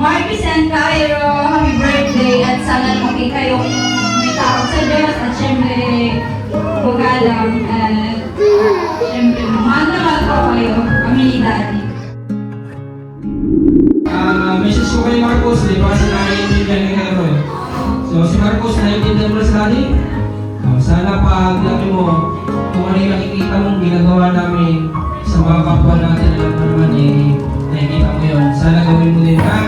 Marcus and Cairo, happy birthday at sana lumaki kayo may takot sa Diyos at syempre magalang at syempre mahal na mahal ko kayo, kami ni Daddy. Message ko kay Marcos, di ba kasi naiintindihan ng ano eh. So si Marcos, naiintindihan mo na sa Daddy? Sana pag laki mo, kung ano yung nakikita mong ginagawa namin sa mga kapwa natin, alam mo naman eh, nakikita mo yun. Sana gawin mo din ha.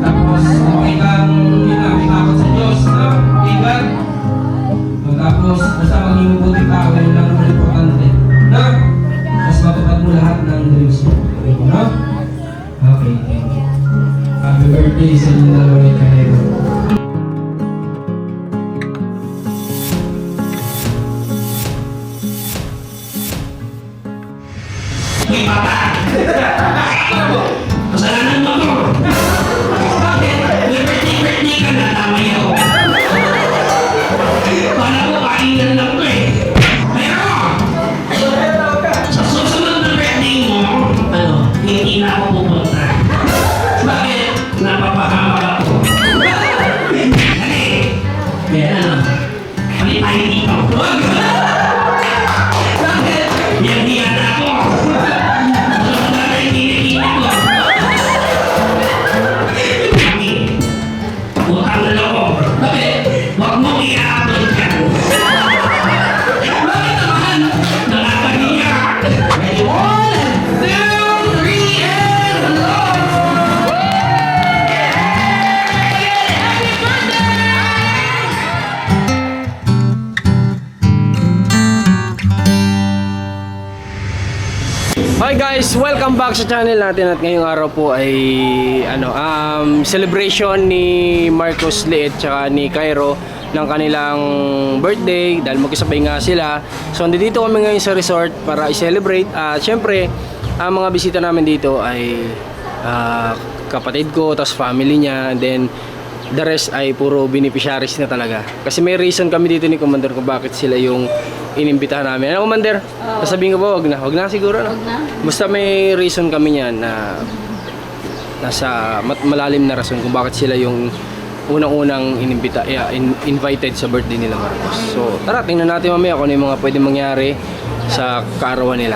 Tapos, okay kang yun na, may takot sa Diyos, na bigat. Tapos, basta maging mabuting tao, yun lang naman importante. Na, mas matupad mo lahat ng dreams mo. Okay mo, no? Okay, thank you. Happy birthday sa inyo dalawa ni Kahero. Hey, Papa! Kasalanan mo ako! Bakit? May birthday ka na, tamay ako. Kala ko kainan lang ko eh. Pero! Sa susunod na birthday mo, hindi na ako pupunta. Bakit? Napapahamak ako. Dali! Kaya pali tayo dito. Bakit? Yan na ako. Utang na loob. Bakit? Huwag mong i-upload yan. Bakit naman? Nakakahiya. Ready? 1, 2, 3, and hello! Happy birthday! Hi guys, welcome back sa channel natin at ngayong araw po ay celebration ni Marcos Liit tsaka ni Cairo ng kanilang birthday dahil magkasabay nga sila. So nandito kami ngayon sa resort para i-celebrate at syempre ang mga bisita namin dito ay kapatid ko tapos family niya, and then the rest ay puro beneficiaries na talaga. Kasi may reason kami dito ni Commander kung bakit sila yung inimbitahan namin. Ano, Commander? Sasabihin ko ba? Wag na siguro. No? Basta may reason kami niyan na nasa malalim na rason kung bakit sila yung unang-unang invited sa birthday nila Marcos. So tara, tingnan natin mamaya kung ano yung mga pwedeng mangyari sa kaarawan nila.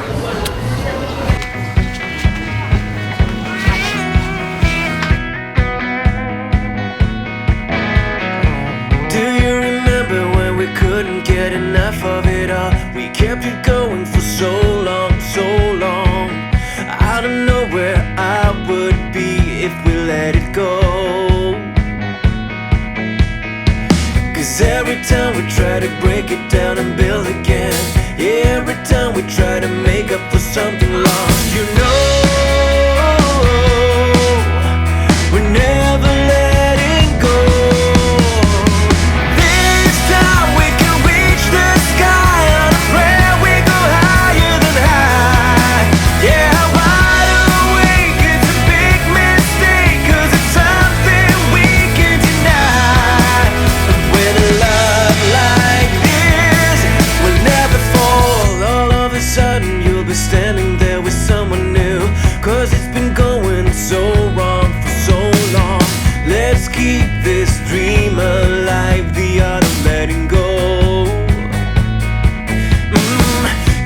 Couldn't get enough of it all. We kept it going for so long, so long. I don't know where I would be if we let it go. Cause every time we try to break it down and build again, yeah, every time we try to make up for something lost, you know, we're never letting go. Standing there with someone new, cause it's been going so wrong for so long. Let's keep this dream alive, the art of letting go.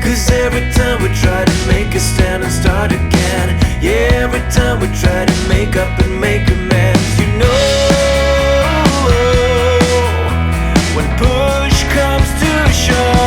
Cause every time we try to make a stand and start again, yeah, every time we try to make up and make amends, you know, when push comes to shove,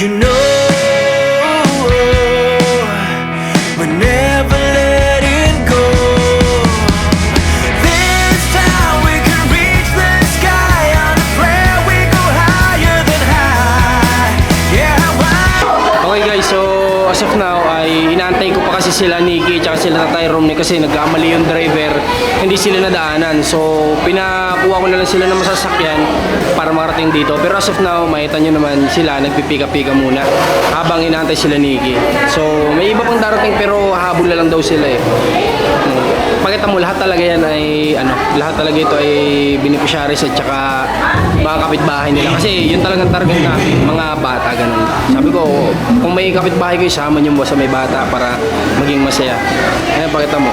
You know, we're never letting go. This time we can reach the sky. On a prayer we go higher than high. Yeah, Okay guys, so as of now ay inaantay ko pa kasi sila Nikki at sila Tatay Romney kasi nagkamali yung driver, hindi sila nadaanan. So pinakuha ko na lang sila ng masasakyan para marating dito. Pero as of now, makita nyo naman sila nagpipika-pika muna habang inaantay sila Nikki. So may iba pang darating pero habol na lang daw sila eh. Pakita mo lahat talaga yan ay lahat talaga ito ay beneficiaries at saka mga kapitbahay nila. Kasi yun talagang target namin, mga bata ganun. Sabi ko, kung may kapitbahay kayo, sama nyo mo sa may bata para maging masaya. Ayan, pakita mo.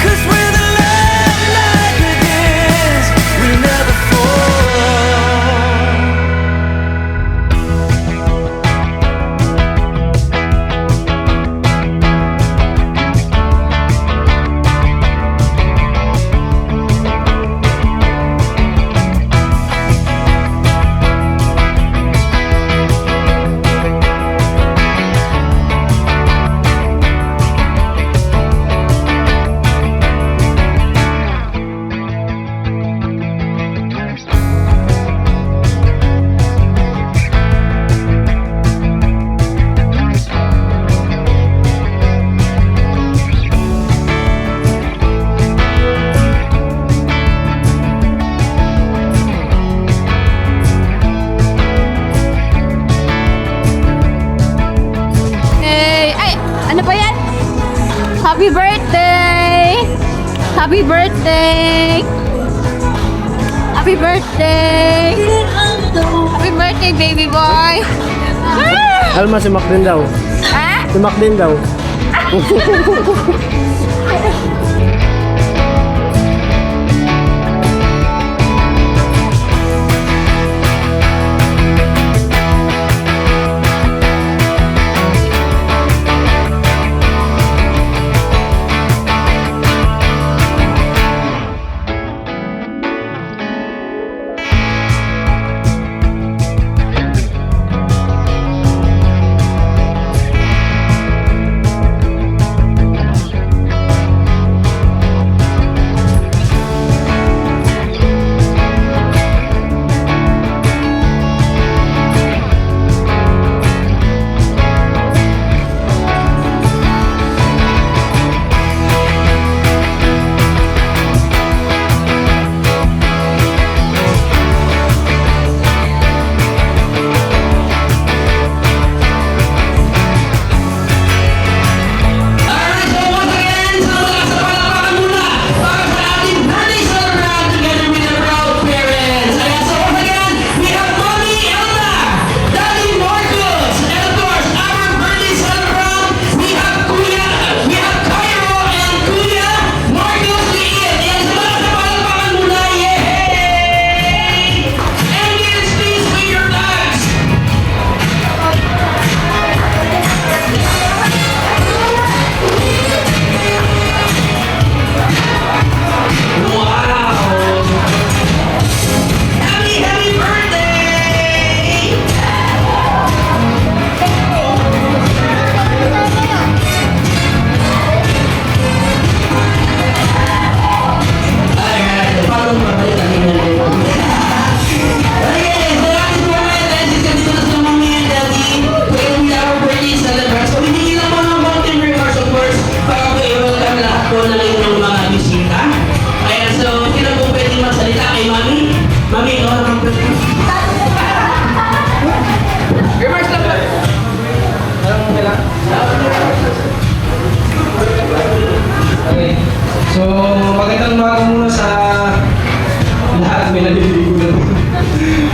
cause with a love like this, we'll never fall. Ano pa yan? Happy birthday! Happy birthday! Happy birthday! Happy birthday, baby boy! Alma, si Mac din daw. Ha? Si Mac din daw. So, magandang umaga muna sa lahat. May naliligo na doon.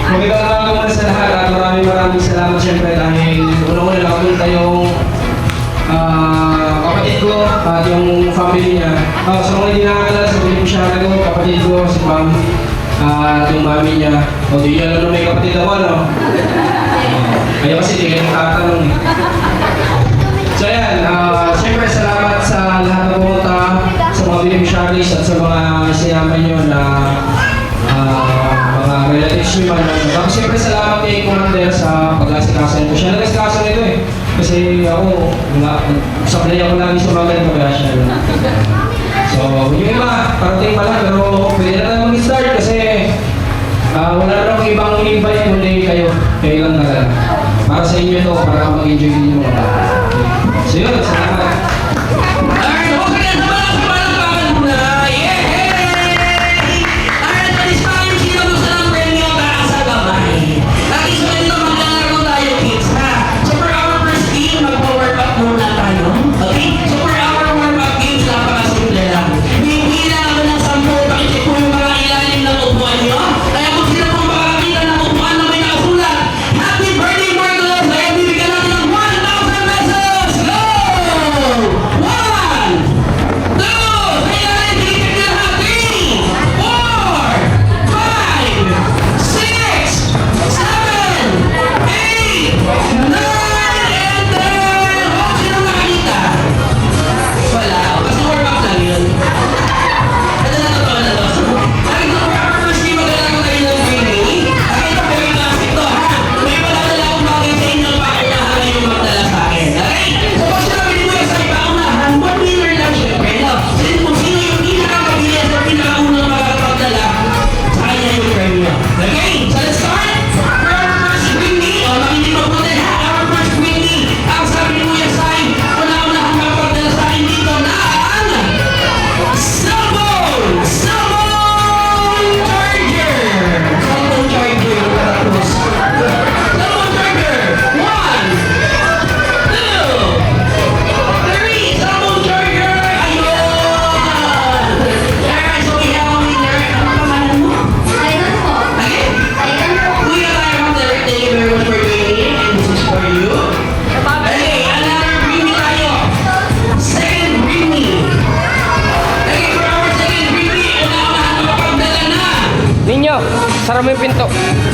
Magandang umaga muna sa lahat at maraming salamat siyempre dahil unang-una nakapunta yung kapatid ko at yung family niya. Sa mga hindi nakakala sa beneficiary ko, kapatid ko, si ma'am at yung mami niya. O di yan lang may kapatid ako, no? Kaya kasi di kayo tatanong eh. So ayan, siyempre salamat sa lahat na pumunta, sa mga beneficiaries at sa mga sinama nyo na wish me man. Tapos siyempre salamat kay Commander sa pag-asikaso nito. Siya nag-asikaso nito eh. Kasi ako, sablay ako lagi sa mga ganito kaya siya. So, yung iba, parating pa lang, pero pwede na tayo mag-start kasi wala na akong ibang invite kundi kayo. Kayo lang talaga. Para sa inyo to, para mag-enjoy din yung mga. So yun, salamat. Alright, okay na naman ang palakpakan muna. Yay! Alright, at this time, sino gusto ng premyo para sa babae? At isa rin ito, maglalaro tayo, kids, ha? So for our first game, magpa-warm up muna tayo. Okay? So for our warm-up games, napakasimple lang. Bibila naman ng 10, pakicheck po yung mga ilalim ng upuan nyo. Kaya kung sino pong makakita ng upuan na may nakasulat, Happy Birthday, Marcos! Kaya bibigyan natin ng 1,000 pesos! Go! 'Yung pinto.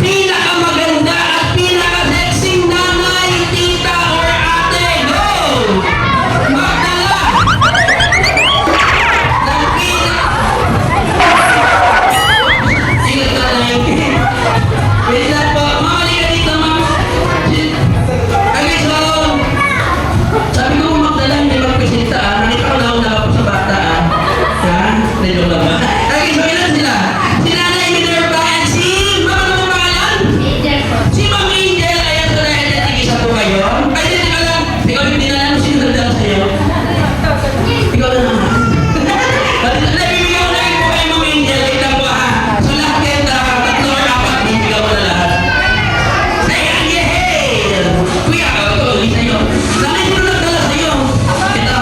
Pinakamaganda at pinaka-sexing nanay, tita, or ate. Go! Magdala! Ng Ingat na lang. Wait lang po. Mamali ka dito, ma'am. Okay, so, sabi ko magdala, hindi magpresenta. Nakita ko lang na ako sa bata. Ha? Nilo lang ba? Okay, so ilan sila? Si Nanay Minerva and si Mama na pangalan? Angel po. Si Ma'am Angel, ayan sa na-identity sa po ngayon. Ay, hindi ka lang. Ikaw yung dinalan mo sino nagdala sa'yo. Ikaw na naman. Nabibigyan ko na rin po kay Ma'am Angel. Wait lang po ha. So lahat kayo tatlo or apat, bibigyan ko na lahat. Ayan, yay! Kuya, ito, sa'yo. Bakit mo nagdala sa'yo? Ito.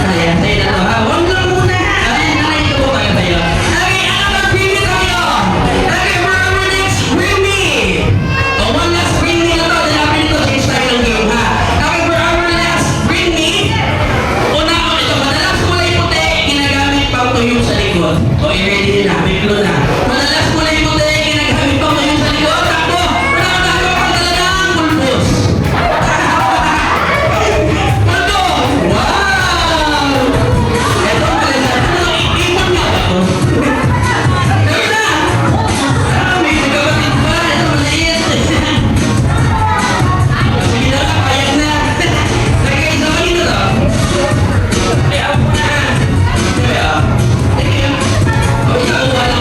Ayan, sa'yo na to ha. Huwag lang muna. Ayan, nanayin ko po kayo sa'yo. Okay, anak, mag-bring me tayo. Okay, for our next bring me. Oh, one last bring me na to. Dalapan nito, change tayo ng game ha. Okay, for our last bring me. Una ako ito, madalas kulay puti, ginagamit pang tuyo sa likod. O, i-ready din na, may clue na. Madalas kulay puti, ginagamit pang tuyo sa likod. Takbo, wala ka tayo pang talagang pulpos. Pulpo! Wow! Ito, maganda. Ano, ipon nga ba ito? Gawin na! Ah, may nagkapatid pa. Ito, maliit. Sige na, payag na. Okay, so kanino to? Ay, ako na. Okay, ah. Thank you. Oh, ikaw, wala.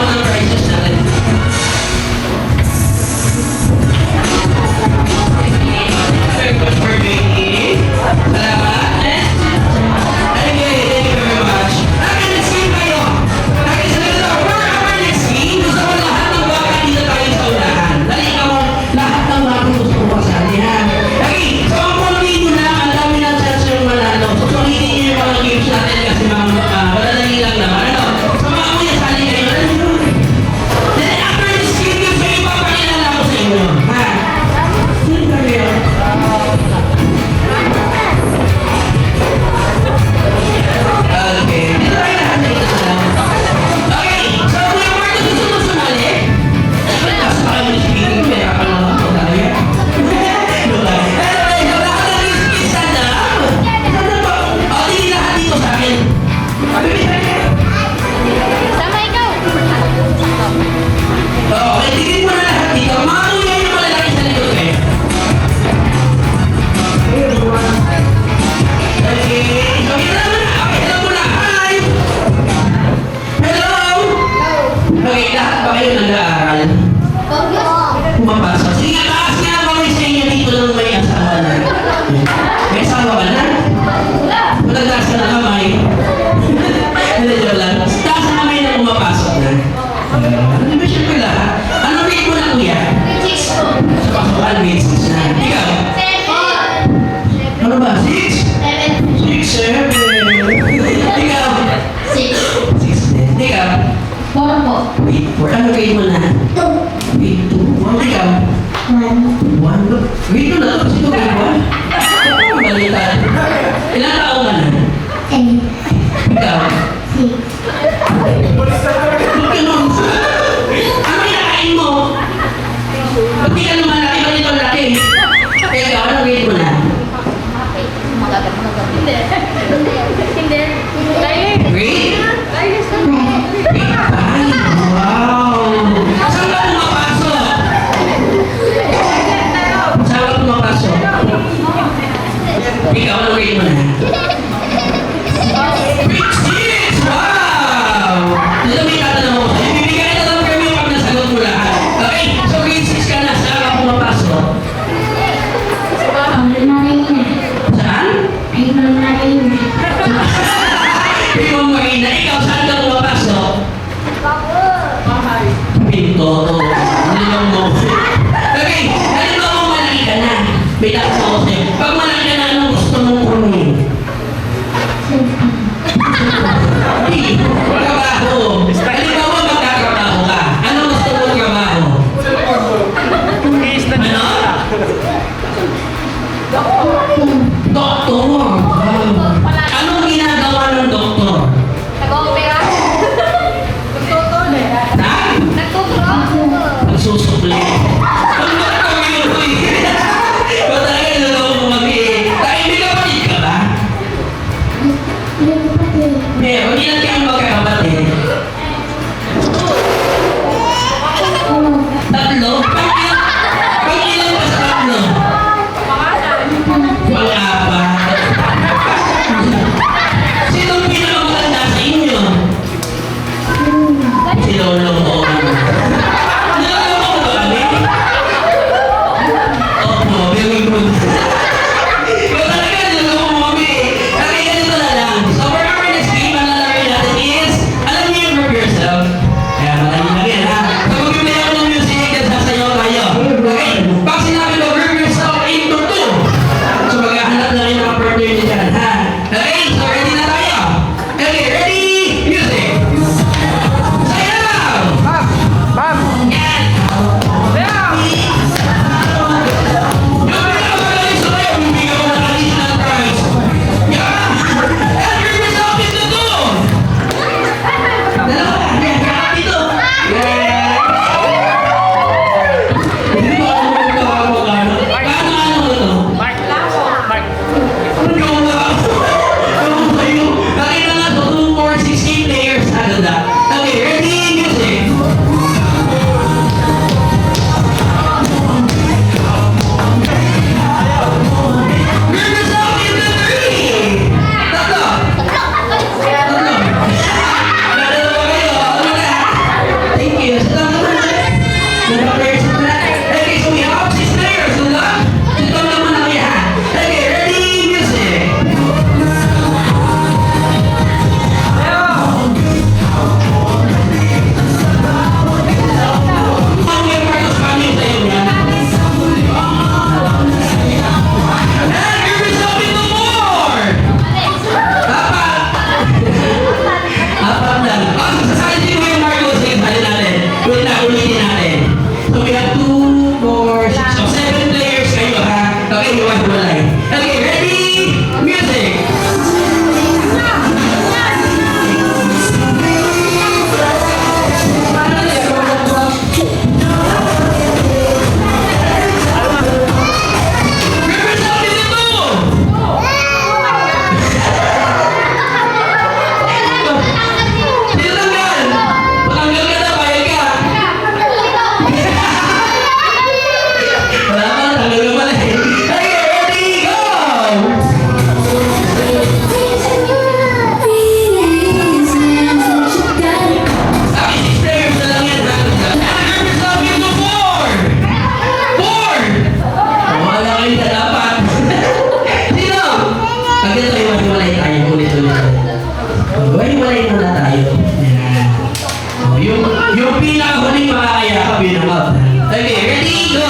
Okay, lahat ba kayo nag-aaral? Pumapasok. Sige nga, taas nga ba kayo sa inyo dito lang may asawa na? May asawa ka na? Matagtaas ka na kamay. Hindi, joke lang. Taas na kamay na pumapasok na. Hindi ba siya pala? Anong grade mo na, kuya? Sa pasukan, grade 6 na. Ikaw? Ano ba? 6? 6, 7. Ikaw? 6 din. Ikaw? Grade 4. Ano grade mo na? Grade 2. Ano ikaw? 1. Grade 2 na to? Sino grade 1? Ano balita? Ilang taong ka na? Ikaw? Ba't ganun? Ano kinakain mo? Ba't di ka lumalaki? Ba't ito laki? Kaya ikaw, ano grade mo na? Grade? Grade 5? Wow! Saan ka pumapasok? Saan ka pumapasok? Ikaw, ano grade mo na? Grade 6! Wow! Dito may tatanong ako. Ibibigay na lang kami pag nasagot mo lahat. Okay, so grade 6 ka na. Saan ka pumapasok? Saan? Ikaw Marina, ikaw saan ka pumapasok? Pinto. Ano lang mo? Okay, halimbawa mo malaki ka na. May tapos ako sa'yo. Pag malaki ka na, anong gusto mong kunin? Trabaho. Halimbawa magtatrabaho ka. Anong gusto mong trabaho? Ano? Doktor. Wow. Anong ginagawa ng doktor? Ha? Nagsusukli. Ang doktor yun, uy. Ba talaga niloloko mo kami eh. Tayo, may kapatid ka ba? Meron, ilan kayong magkakapatid? 3? Pag-ilan ka sa 3? Pang-apat. Sinong pinakamatanda sa inyo? Si Lolo mo. Nalala mo ba kami? Opo, very good. Ikaw talaga, nalala mo kami. Kaya ganito na lang. So for our next game, ang lalagay natin is, alam niyo yung prove yourself. Kaya malalim lang yan, ha? So mag-play ako ng music at sasayaw tayo. Okay? Pag sinabi ko, prove yourself into 2. So maghahanap na rin mga partner niyo dyan, ha? Okay? So ready na tayo? Okay, ready? Music! Sayaw! Yan! Yung pinakagaling sa tayo, bibigyan ko ng additional prize. Yan! And prove yourself into 2! Dalawa! Yan! Yan! Dito! Yan! Hindi ba ako magkakapagano? Paano mo ito? Ano yung mga... Ano sa'yo? Nakita nga ito, 2, 4, 16 players. Ano na? Okay, ready? Music! Prove yourself into 3! Tatlo! Tatlo! Dalawa kayo. Ano na? Thank you. Salamat naman. Dalawa players na. Okay, so we have 6 players. Ano na? Ito naman ang yan. Okay, ready? Music! Ang may Marcos Kami sa'yo yan. And prove yourself into 4! Apat lang. Sasakin mo yung Marcos. Sige, sali natin. Wait na, ulitin natin. So we have 2, 4, 6, so 7 players kayo, ha? Okay, iwas-walay. Okay, ready? Music! Prove yourself into 2! Tinatanggal! Patanggal ka na, bayad ka! Wala pa, tanggal ka pala eh. Okay, ready, go! Okay, 6 players na lang yun ang Okay, ready, go!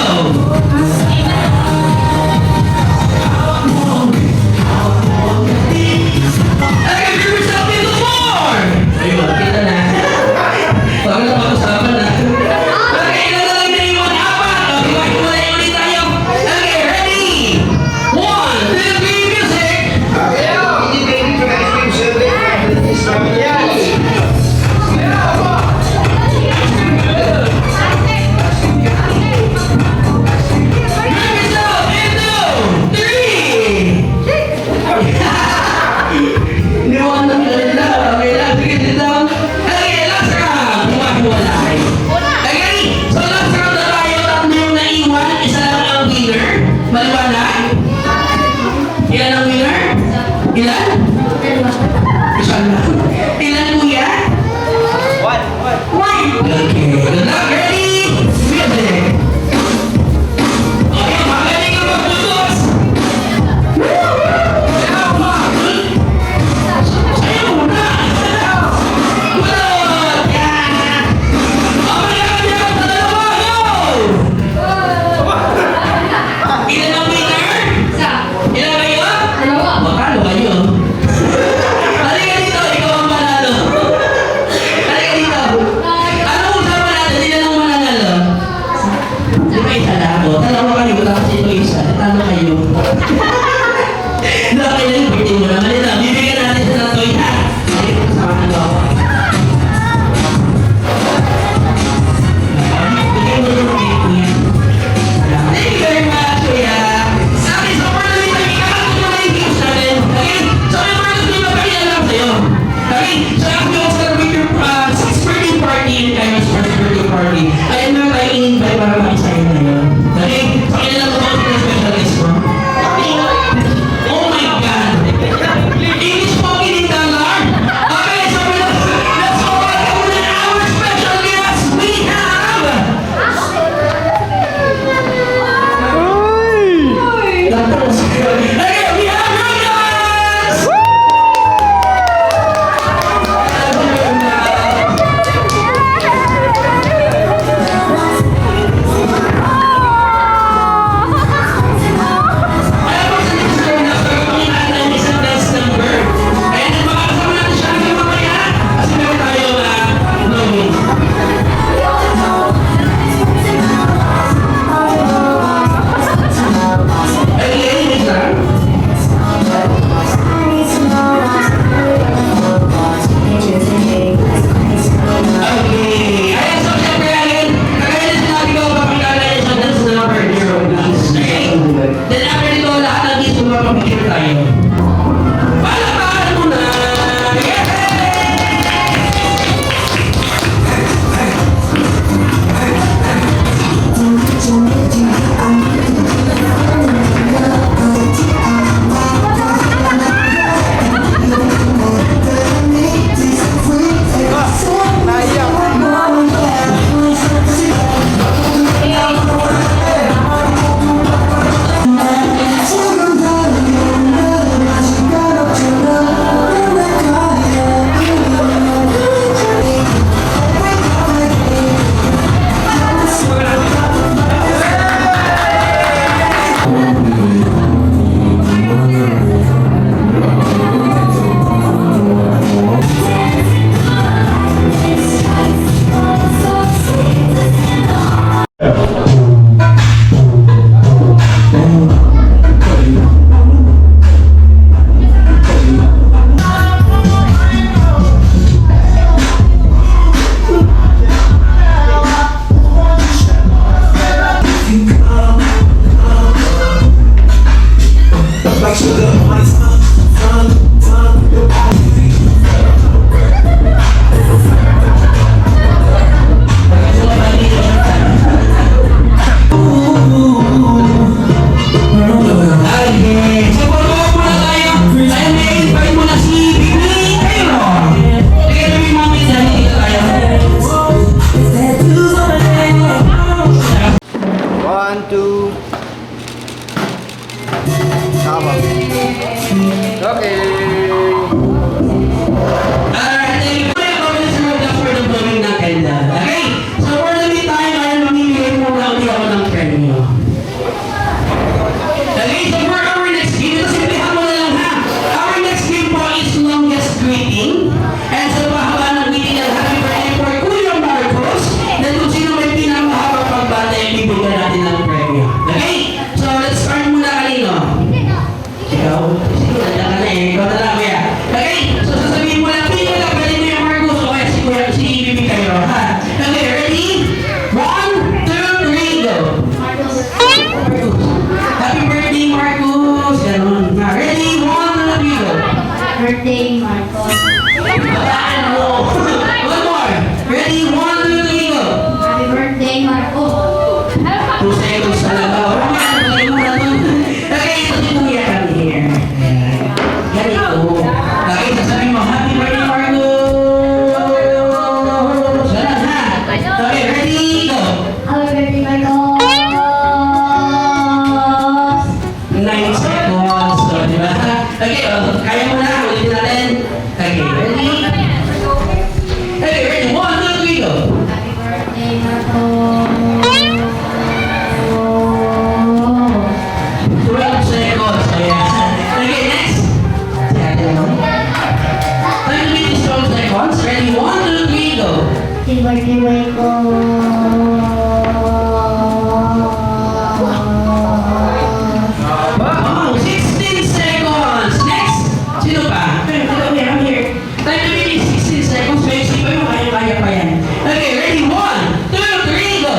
Okay, give yourself in the floor! Ayun, kita na. Parang napag-usapan na. Okay, ilan na lang na yung 4. Okay, hiwalay ulit tayo. Okay, ready? 1, 2, 3, music! Okay, good luck, ready? Music! Okay, magaling ang magputos! Sa'yo muna! Kulot! Yan! Okay, kaya sa dalawa, go! Ilan ang winner? Ilan kayo? Bakalo kayo. Halika dito, ikaw ang panalo. Halika dito. Ano usapan natin? Ilan ang Wow, 16 seconds. Next. Sino pa? Come here. Time to finish 16 seconds. May isipin mo, kaya pa yan. Okay, ready? 1, 2, 3, go.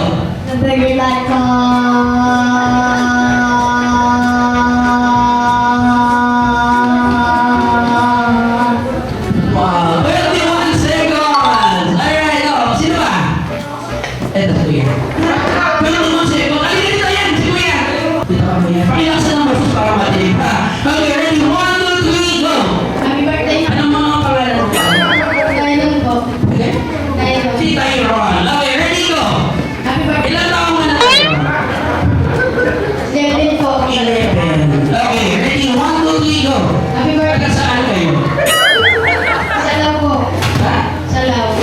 Wow, 21 seconds. Alright, oh, sino ba? Eto, si Kuya. 21 seconds. Alin dito yan, si Kuya. Dito ka, Kuya. Pakilaksan ng boses para matinig, ha? Okay, ready? 1, 2, 3, go. Happy birthday. Anong mga pangalan mo? Kailan po? Okay? Kailan. Si Tyron. Okay, ready, go. Happy birthday. Ilan taong ka na tayo? 11 po. 11. Okay, ready? 1, 2, 3, go. Happy Taga birthday. saan kayo? Salaw po. Ha? Salaw.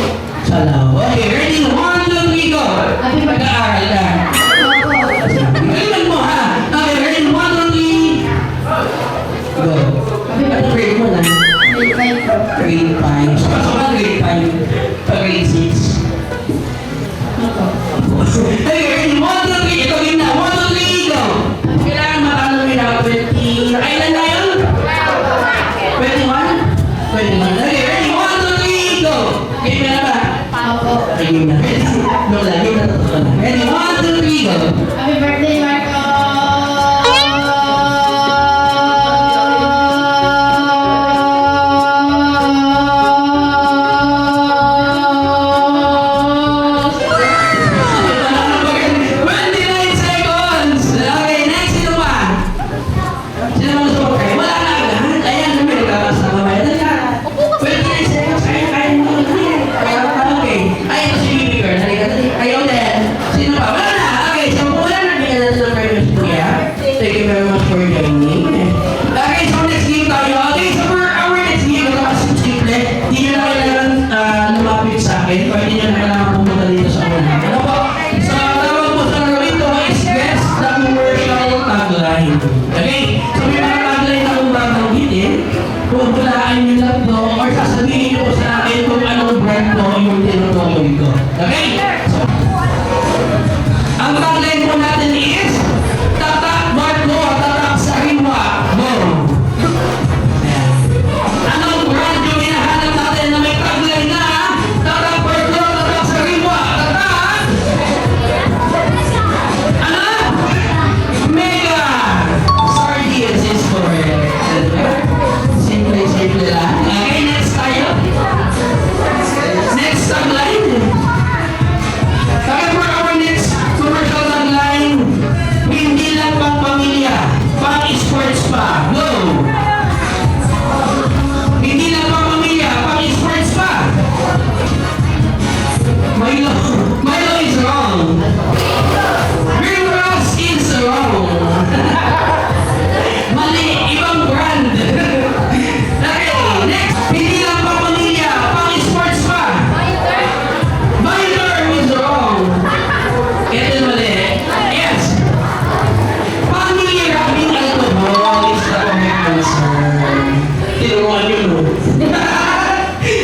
Salaw. Okay, ready? 1, 2, 3, go. Happy birthday. Nag-aaral ka. Opo. Galingan mo, ha? Okay, ready? 1, 2, 3. Go. Ano grade mo na? Grade 5 po. Grade 5. So, pasok ka grade 5. Pa grade 6. Okay, ready? 1, 2, 3. Ito game na. 1, 2, 3, go. Kailangan matanong nila 20. Kailan na yun? 21? 21. Okay, ready? 1, 2, 3, go. Game na ba? Opo. Okay, game na. Ready? No, lang. Game na totoo na. Ready? 1, 2, 3, go. Happy birthday, Marco. Thank you very much for joining. Okay, so next game tayo. Okay, so for our next game, ito kasi simple. Hindi nyo na kailangan lumapit sa akin. Pwede nyo na kailangan pumunta dito sa una. Ano po? Sa tawag po sa gawin ko is guess the commercial tagline. Okay? So may mga tagline na kung babanggitin, pupulaan nyo lang to or sasabihin nyo po sa akin kung anong brand to yung tinutukoy ko. Okay? So, ang tagline po natin is Tatak Marco, tatak Sariwa. Boom! Ayan. Anong brand yung hinahanap natin na may tagline na Tatak Marco, tatak Sariwa. Tatak! Ano? Mega! Sardines is for simple lang. Okay, next tayo. Next tagline. Okay, for our next commercial tagline, hindi lang pang pamilya, pang sports pa. Go! Hindi lang pang pamilya, pang sports pa. Milo is wrong. Green Grass is wrong. Mali, ibang brand. Okay, next. Hindi lang pang pamilya, pang sports pa. Minor is wrong. Ito yung mali. Yes. Panghihiraming alcohol is the correct answer. Tinuruan yun, no?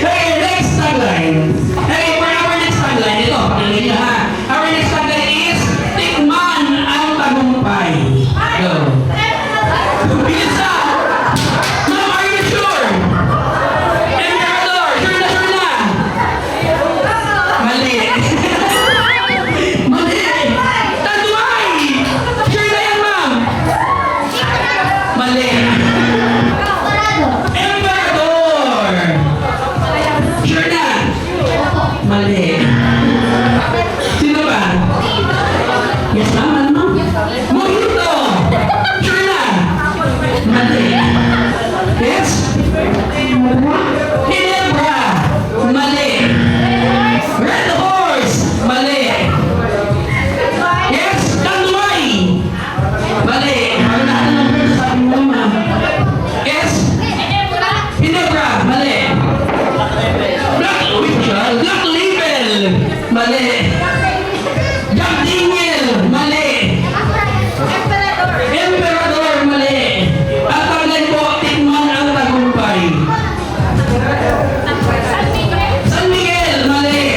Okay, next tagline. Okay, for our next tagline, ito, pakinggan nyo ha. Our next tagline is, Tikman ang tagumpay. Go. Bilis na! Ma'am, are you sure? Emperador, sure na! Mali. Mali! Tanduay! Sure na yan, ma'am! Mali! Emperador! Sure na! Mali! Sino ba? Yes, ma'am? Ano, ma'am? Mojito! Sure na! Mali! Yes? Ginebra! Mali! Red Horse! Mali! Yes! Tanduay! Mali! Ano na lang pero sabi mo naman? Yes! Ginebra! Mali! Black Label! Mali! Jack Daniel! Mali! Emperador! Mali! At tagline po, tikman ang tagumpay. San Miguel! Mali!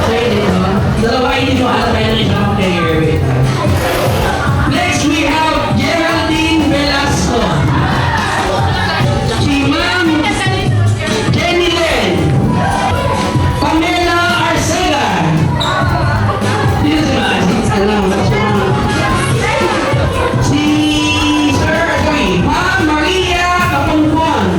So, yun dito. Dalawa kayo dito. Alam kayo ng isang player. Wait lang. Next, we have Geraldine Velasco. Si Ma'am Jenny Len. Pamela Arcega. Dito si Ma'am. Salamat siya. Si Sir Ma'am Maria Kapungkon.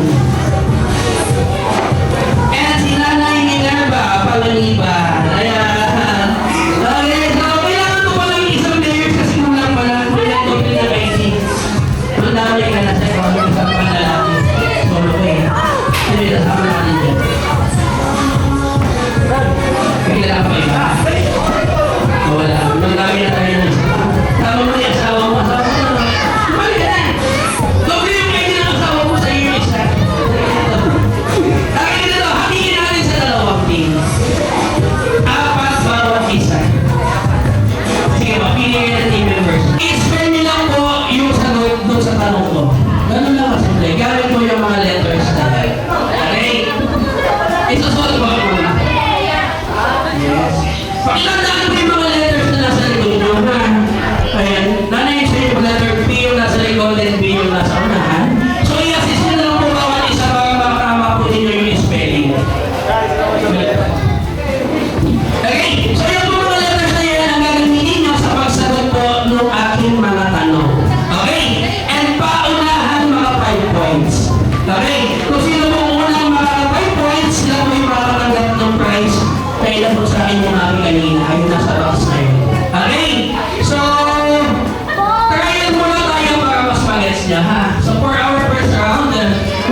And si Nanay Minerva Palaliba. Ayan. Okay, so kailangan ko palang isang layers kasi kulang pala. Kulang ko pinaka-easy. Ang dami ka na sa'yo. Ang isang panlalaki. Solo ko eh. Hindi, nasama natin dyan. Kailangan pa iba. Wala. Ang dami na tayo na. Tama mo yung asawa mo. Asawa mo na. Balik ka na. Doble yung kayo ng asawa mo sa iyo isa. Akin na to. Hatiin natin sa dalawang team. Apat bawat isa. Sige, mapili kayo ng team members. I-spell nyo lang po yung sagot doon sa tanong ko. Ganun lang kasimple. Gamit mo yung mga letters na. Okay? Isusuot mo ako muna. Yes. Pakitandaan mo yung mga letters na nasa likod nyo, ha? Ayan. Nanay sa yung letter P yung nasa likod and B yung nasa unahan. So, i-assist nyo na lang po bawat isa para makakama po ninyo yung spelling. Okay? So, yung mga letters na yan ang gagamitin nyo sa pagsagot po ng aking mga tanong. Okay? And paunahan mga 5 points. Okay? Kung sino po unang makaka 5 points, sila po yung makakatanggap ng prize na ilabot sa akin yung aking kanina. Ayun nasa box na yun. Okay? So, trial muna tayo para mas magets niya, ha? So, for our first round,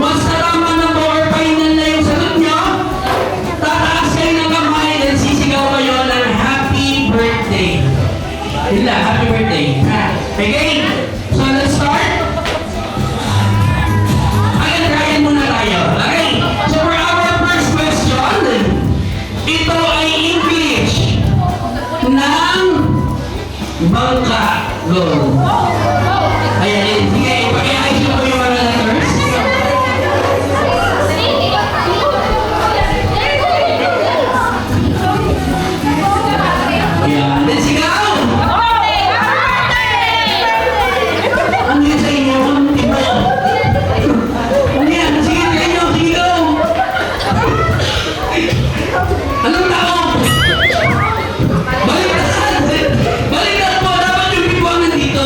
once natama na po or final na yung sagot nyo, tataas kayo ng kamay and sisigaw kayo ng happy birthday. Yun lang, happy birthday. Ha? Okay? So, let's start. Ayan, trial muna tayo. Okay? So, for our first question, ito ay English ng bangka. Go. Ayan, sige, ipag-iayos ko yung mga letters. Ayan, then sigaw! Ano yun sa inyo? Iba. Ano yan? Sige, kayo, sigaw! Anong tao? Baliktad! Baliktad po! Dapat yung pibuangan dito!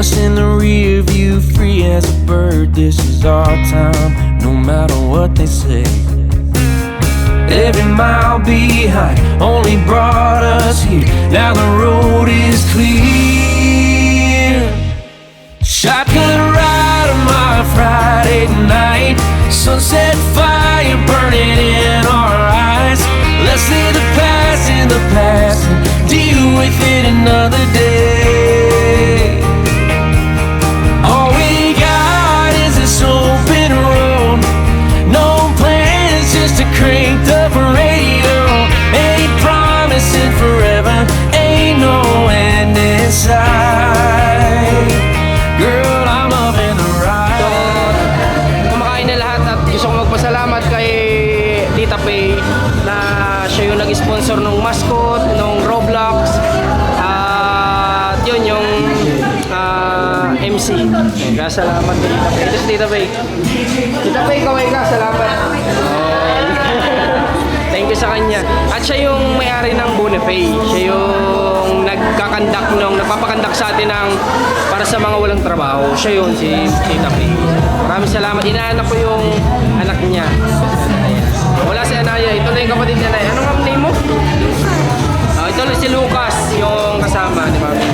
Just in the rear view, free as a bird. This is our time, no matter what they say. Every mile behind only brought us here. Now the road is clear. Shotgun ride on my Friday night. Sunset fire burning in our eyes. Let's leave the past in the past and deal with it another day. All we got is this open road. No plans, just a cranked up radio. Ain't promising forever, ain't no end in sight. Girl, I'm loving the ride. Kumakain na lahat at gusto ko magpasalamat kay Tita Pay na siya yung nag-sponsor ng mascot, ng Roblox, at yun yung MC. Kaya salamat kay Tita Pay. Ito si Tita Pay. Tita Pay, kaway ka. Salamat. Thank you sa kanya. At siya yung may-ari ng Bonifay. Siya yung nagpapakandak sa atin ng para sa mga walang trabaho. Siya yun, si Tita Pay. Maraming salamat. Inaanak ko yung anak niya. Ayan. Wala si Anaya. Ito na yung kapatid niya. Anong name mo? Ito na si Lucas, yung kasama ni Mami.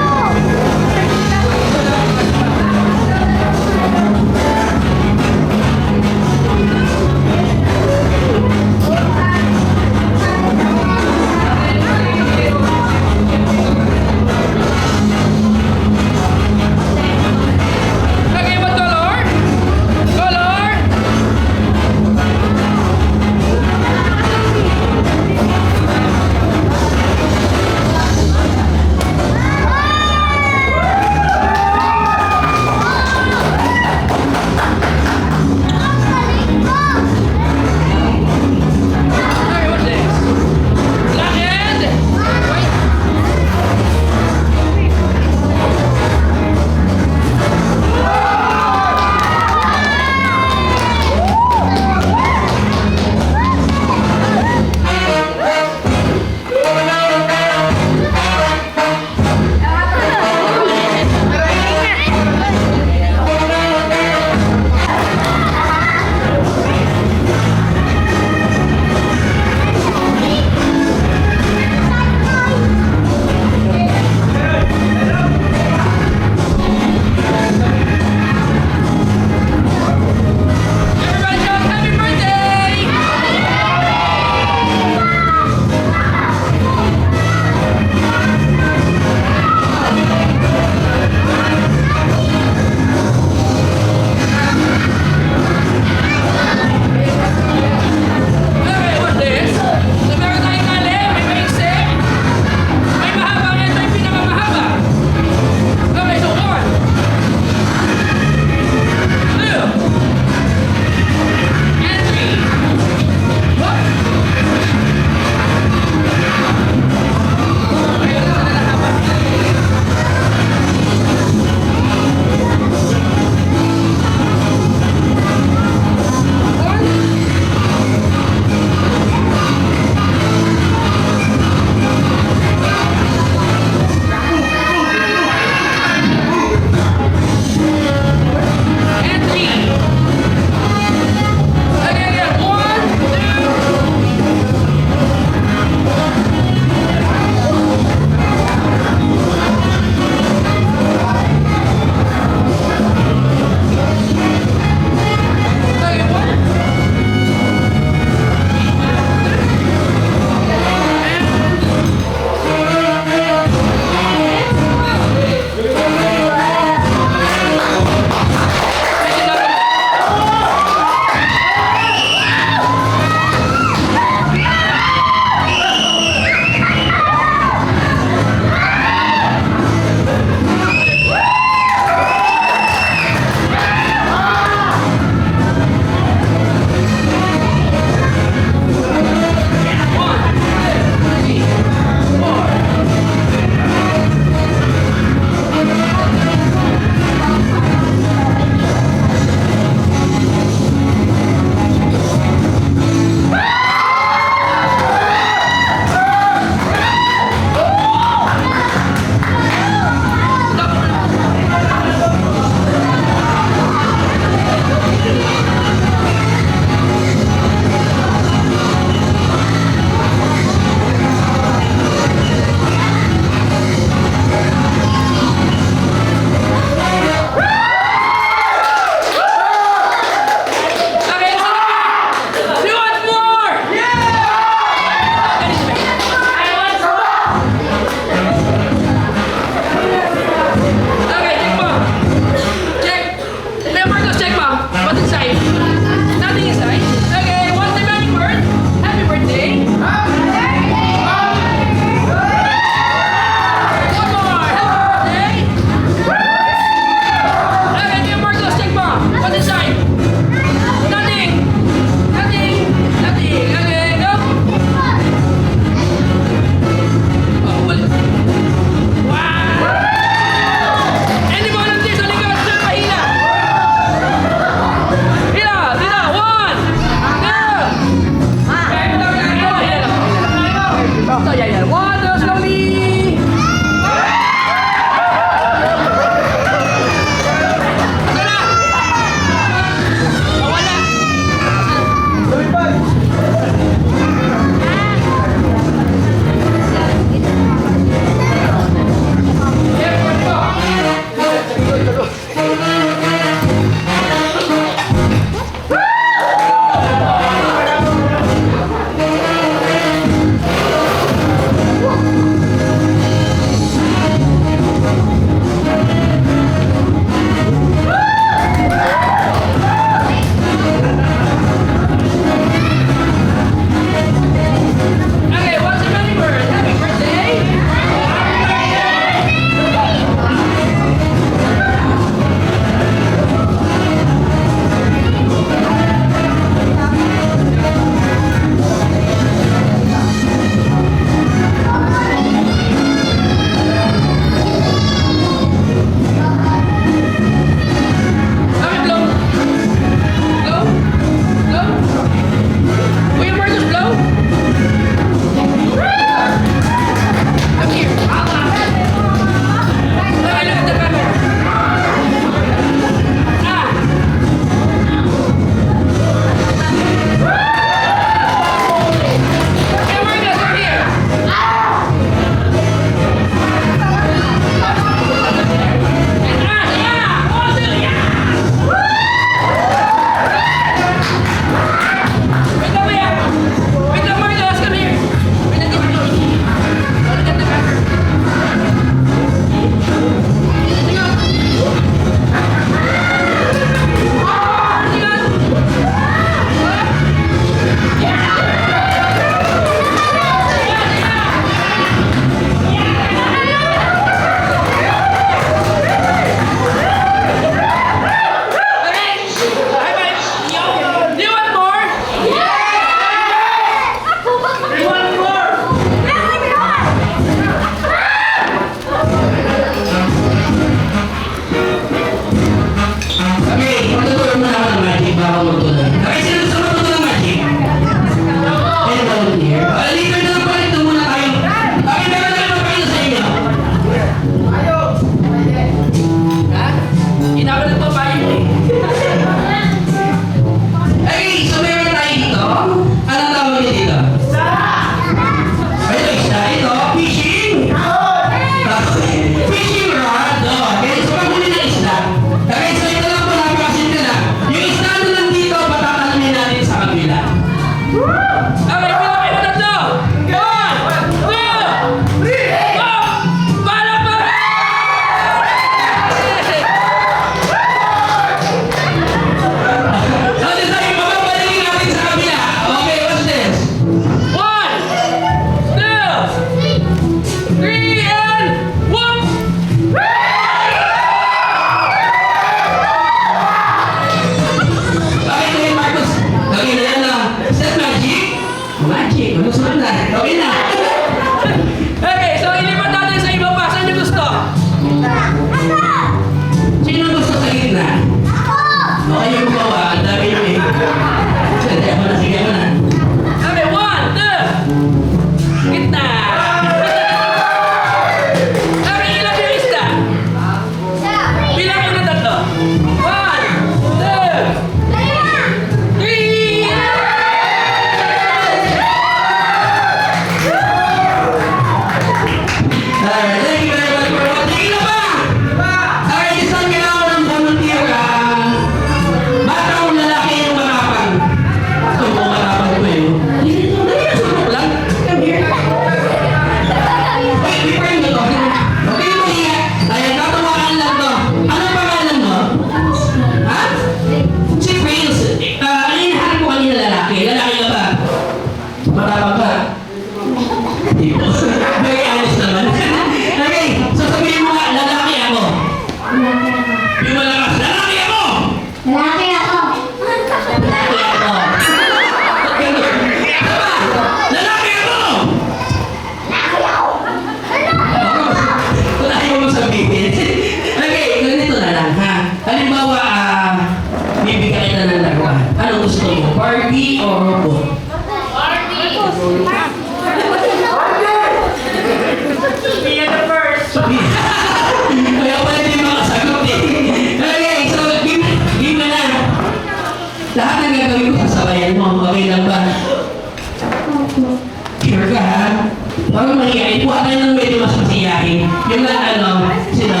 mahihayin, buha tayo ng medyo mas masiyahin. Yung na ano, sino?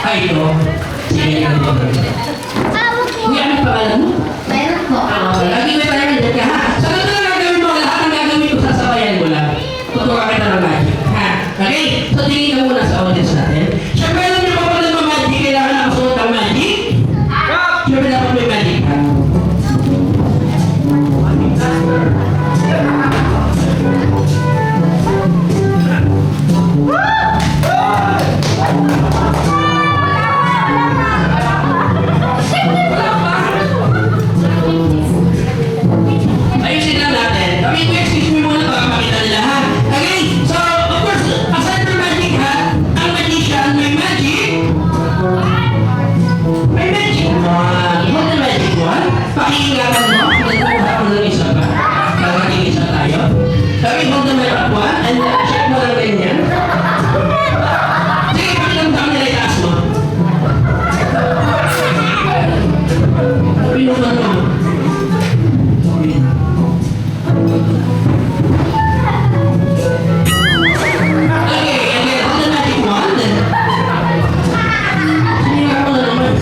Ay, ito. Sige, ano. Kuya, ano pangalan mo? Meron po. Lagi may tayo nandiyan ka, ha? So, ito na gagawin mo. Lahat ng gagawin ko, sasabayan mo lang. Tutuwa kita ng magic, ha? Okay? So, tingin ka muna sa audience natin. Siyempre, alam niyo pa pala ng magic, kailangan nakasuot ang magic? Siyempre, dapat may magic, ha? Ayusin lang natin. Okay, excuse me muna baka makita nila, ha? Okay, so, of course, aside from magic, ha? Ang magician may magic. May magic wand. Hold the magic wand. Pakiingatan mo. Nagkukuha ko ng isa ba? Para maging isa tayo. Okay, hold the magic wand. And check mo lang ganyan. Sige, pakilamdam nila itaas mo. Pinuman mo. Okay, and then hold the magic wand. Sinira ko na naman.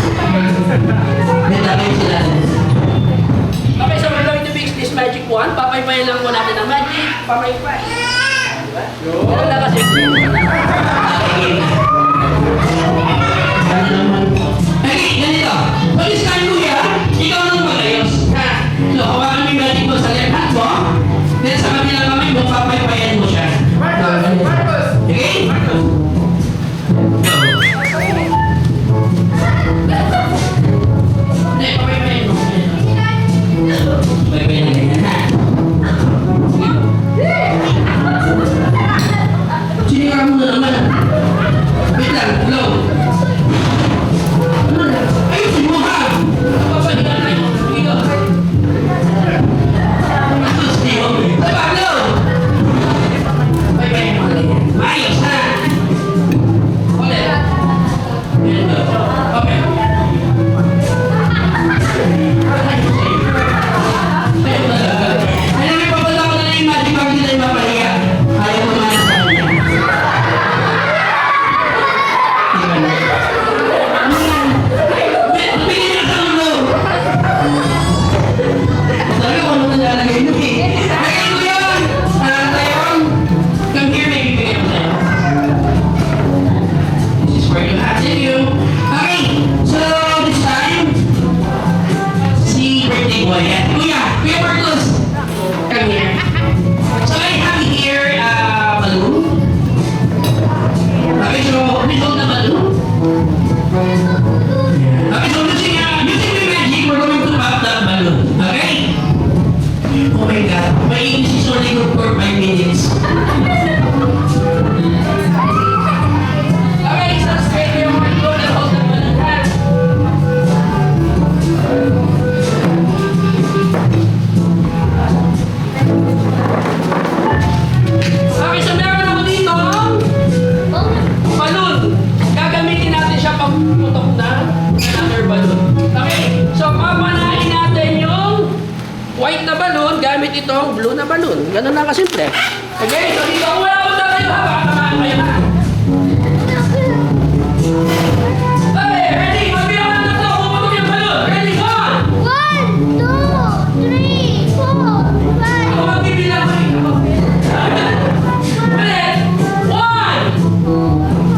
May tagay sila. Okay, so we're going to fix this magic wand. Papaypayan lang po natin ang magic. Papaypay. Ganun lang kasi. Okay. Ano naman? Okay, ganito. So this time, kuya, ikaw nang magayos. Ha? So, hawakan mo yung magic mo sa left hand mo. Then sa kabilang kamay mo, papaypayan mo siya. Okay? Go. Hindi, papaypayan mo. Papaypayan na ganyan, ha? Sinira mo na naman. Wait lang, hello. Ano na? Ayusin mo, ha? Papahinga tayo. Dito. Asus, Tio. Sa Pablo! Papaypayan mo na ganyan. Maayos, ha? Ulit. Ganyan daw. Okay. Alam mo, papala ko na lang yung magic bag nila yung mapahiya. Ayaw ko naman sa kanya. Tingnan mo. Tumingin niya sa ulo. Sabi ko, ano nalalagay mo eh. Lagay ko yun! Tayo, come here, may bibigay ko sa'yo. This is for you. Thank you. Okay, so this time, si birthday boy. Kuya Marcos, come here. So I have here balloon. Okay, so we hold the balloon. Okay, so using the magic, we're going to pop that balloon. Okay? Oh my God, my English is only good for 5 minutes. Okay, so straight here, we're going to hold the balloon. Okay, so meron ako dito balloon. Gagamitin natin siya pang putok na another balloon. Okay, so papanain natin yung white na balloon gamit itong blue na balloon. Ganun na kasimple. Okay, so dito kung wala punta kayo ha, baka tamaan kayo na. Okay, ready? Magbilang ka na ito. Puputok yung balloon. Ready? One! 1, 2, 3, 4, 5. Ako magbibilang ko rin. Ulit. 1,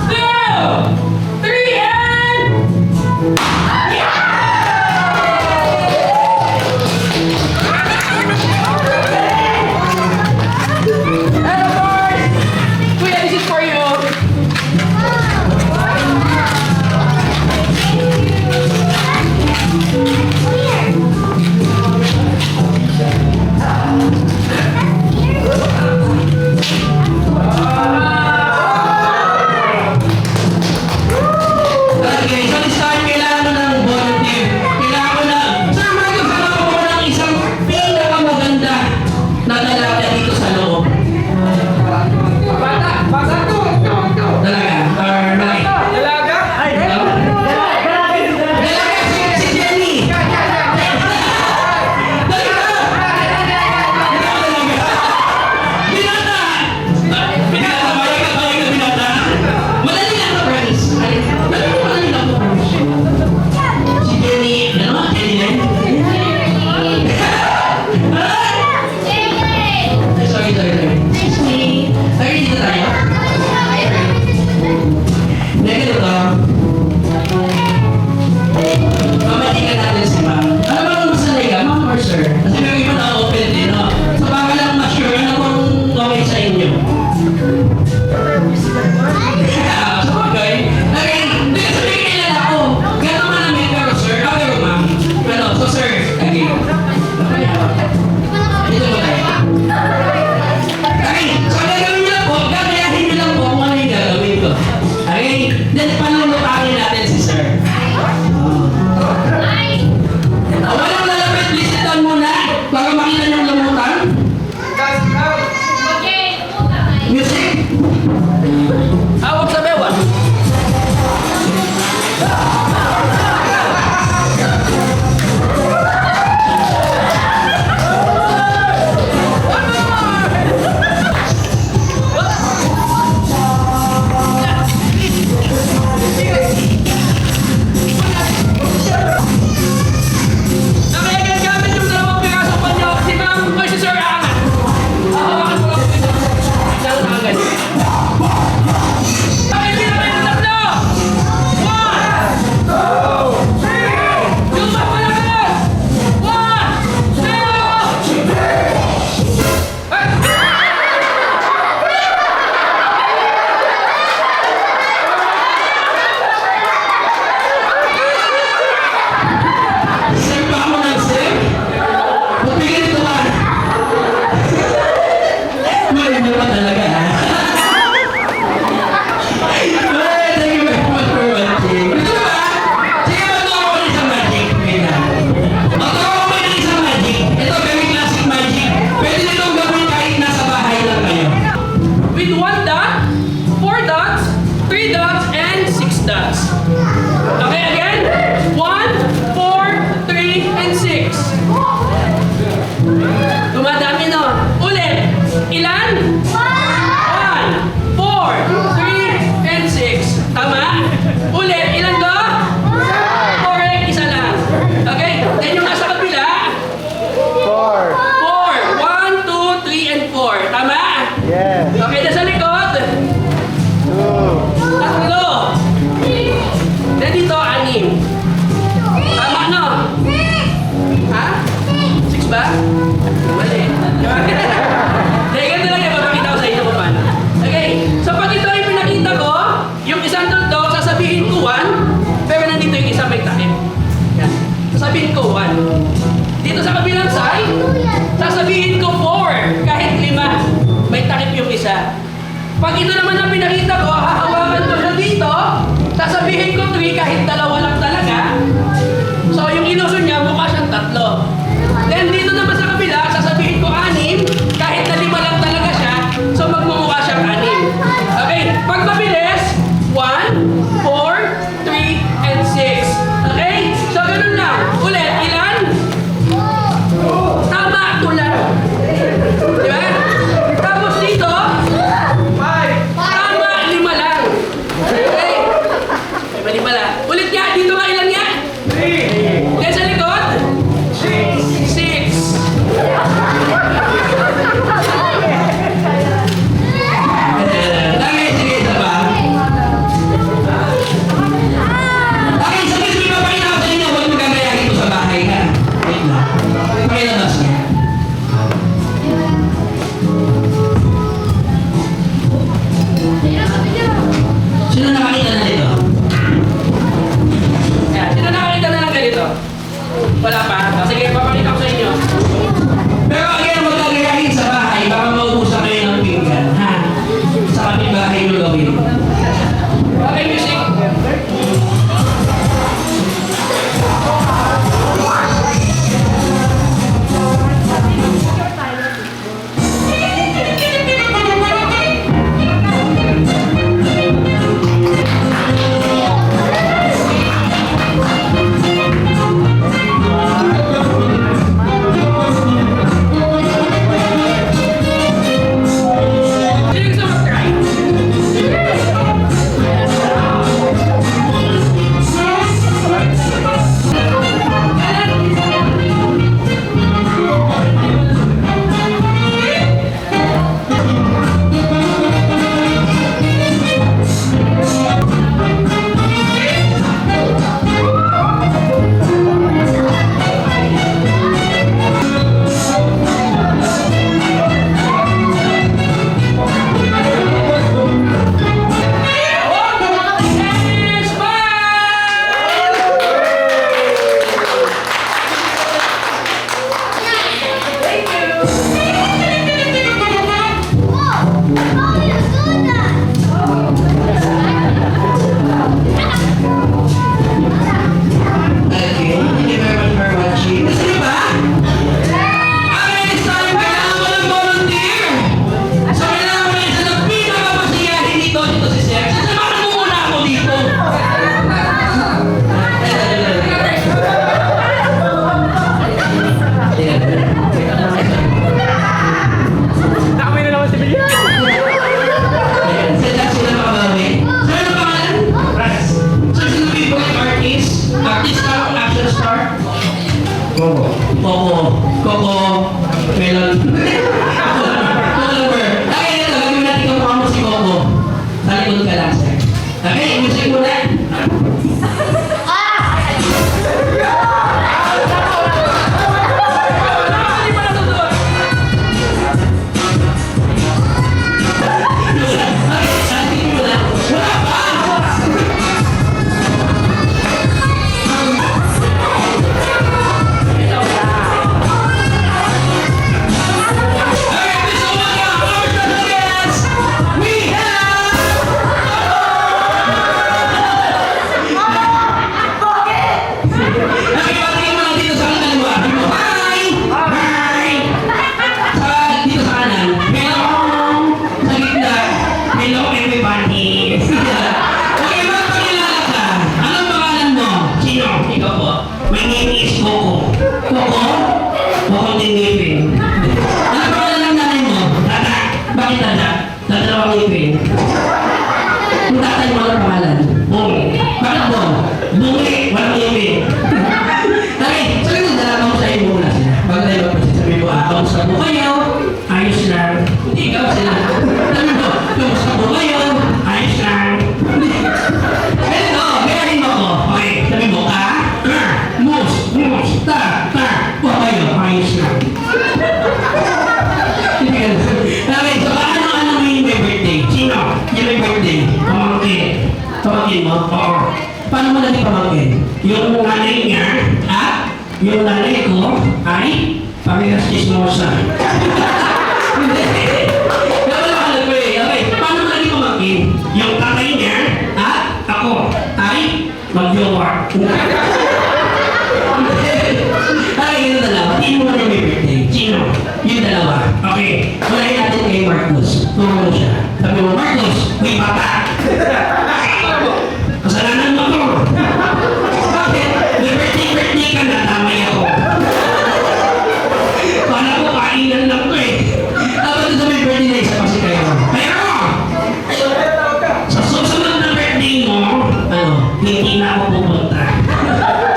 2, 3, and... And of course, 4 dots, 3 dots, and 6 dots. Okay, again? 1, 4, 3, and 6. Dumadami, no? Ulit. Ilan? 1, 4, 3, and 6. Tama? Ulit. Ilan to? Correct. Isa lang. Okay? Then yung nasa kabila? 4. 1, 2, 3, and 4. Tama? Yes. Okay, nasa likod? 3. Then dito, 6. Tama, no? Ha? 6 ba? Mali. Dahil ganito lang yung papakita ko sa inyo kung paano. Okay, so pag ito ay pinakita ko, yung isang tuldok, sasabihin ko 1, pero nandito yung isa may takip. Yan. Sasabihin ko 1. Dito sa kabilang side, sasabihin ko 4, kahit 5. May takip yung isa. Pag ito naman ang pinakita ko, hahawakan ko siya dito, sasabihin ko 3 kahit 2 lang talaga. So yung ilusyon niya, mukha siyang 3. Then dito naman sa kabila, sasabihin ko 6, kahit na 5 lang talaga siya, so magmumukha siyang 6. Okay, pag mabilis, 1, 4, 3, and 6. Okay, so ganun lang. Ulit, ilan? Tama, tulan. Diba? Tapos dito, tama, 5 lang. Okay? Mali pala. Ulit nga, dito nga ilan nga? 3. Then sa likod? 6. Okay, sige, isa pa. Okay, so guys, may papakita ko sa inyo. Huwag magagayahin ito sa bahay, ha? Wait lang. Pakilabas niya. Sino nakakita na dito? Yan. Sino nakakita na ng ganito? Wala pa? Sige, papakita ko sa inyo. Pero again, huwag gagayahin sa bahay. Baka maubusan kayo ng pinggan, ha? Sa kaming bahay nyo gawin. Okay, music. Sino gusto mag-try? may bunny. Okay, magpakilala ka. Anong pangalan mo? Sino? Ikaw po. My name is Coco. Coco? Coco Tinipin. Anong pangalan ng nanay mo? Tata. Bakit tata? Tatalawang ngipin. Yung tatay mo ang pangalan? Bungi. Bakit mo? Bungi. Walang ngipin. Okay, sabi mo dala ako sa iyo muna sila. Bago tayo magpasasabi mo, kamusta po kayo? Ayos lang. Hindi ikaw sila. Sabi mo, kamusta po kayo? Ayos lang. Ito, gayahin mo ko. Okay, sabi mo, mus, ta, po kayo, ayos lang. Okay, so ano mo yung may birthday? Sino? Yung may birthday? Pamangkin. Pamangkin mo? Oo. Paano mo naging pamangkin? Yung nanay niya, yung nanay ko ay parehas chismosa. Hindi. Dapat alam ko eh. Okay, paano mo naging pamangkin? Yung tatay niya, ako ay mag-jowa. Okay, yung dalawa. Sino mo na may birthday? Sino? Yung dalawa. Okay, walahin natin kay Marcos. Tumulong siya. Sabi mo, Marcos, may bata. Kasalanan mo to. Bakit? May birthday ka na, tamay ako. Kala ko kainan lang ko eh. Dapat ito may birthday na isa pa si Kayo. Pero, sa susunod na birthday mo, hindi na ako pupunta.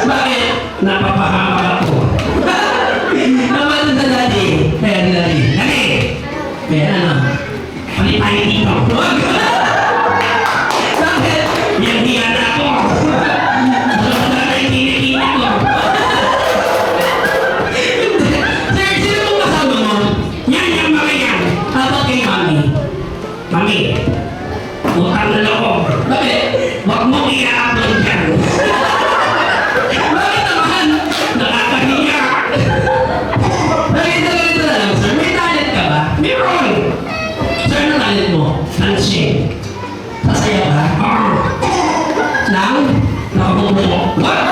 Bakit? Napapahamak ako. Naman sa daddy. Kaya daddy. Daddy! Kaya ano? Palit tayo dito. Bakit? Yan na ako. Susunod na yung kinikini ko. Sir, sino mong kasama mo? Yan yung mga yan. Habang kay Mami. Mami, utang na loob. Bakit? Huwag mong i-upload yan. Bakit naman? Nakakahiya. Ganito na lang, sir. May talent ka ba? Meron. Sir, ano talent mo? Dancing. Sasaya ka? Oo. Lang? Nakabubo. What?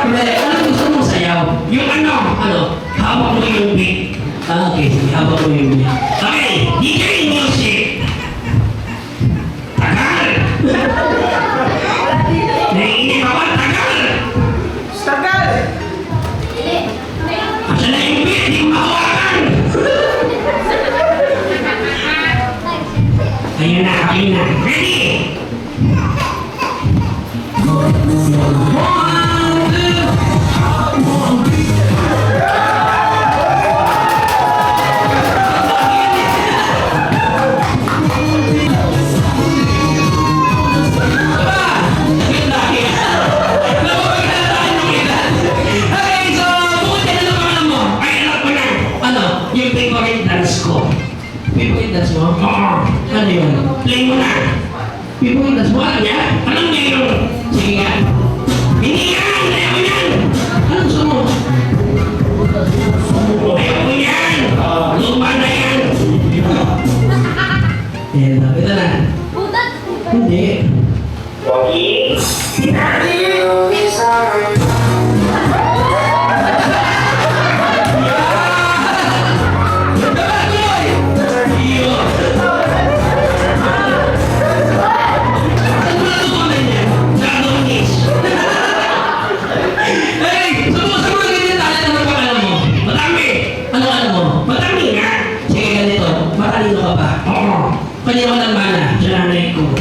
Hindi. Ano gusto mong sayaw? Yung ano? Hawak mo yung beat. Okay. Hawak mo yung beat. Okay. DJ music. Tagal. Naiinip ako. Tagal. Tagal. Asa na yung beat? Hindi ko mahawakan. Ayun na. Ready? Yung favorite dance ko. Favorite dance mo? Oo. Ano yun? Play mo na. Favorite dance mo? Alam niya? Alam niya yun? Sige nga. Hindi yan! Ayaw yan! Ano gusto mo? Ayaw ko yan! Lupa na yan! Yan na. Ito na. Hindi. Okay. Kanina ko ng mana sa nanay ko.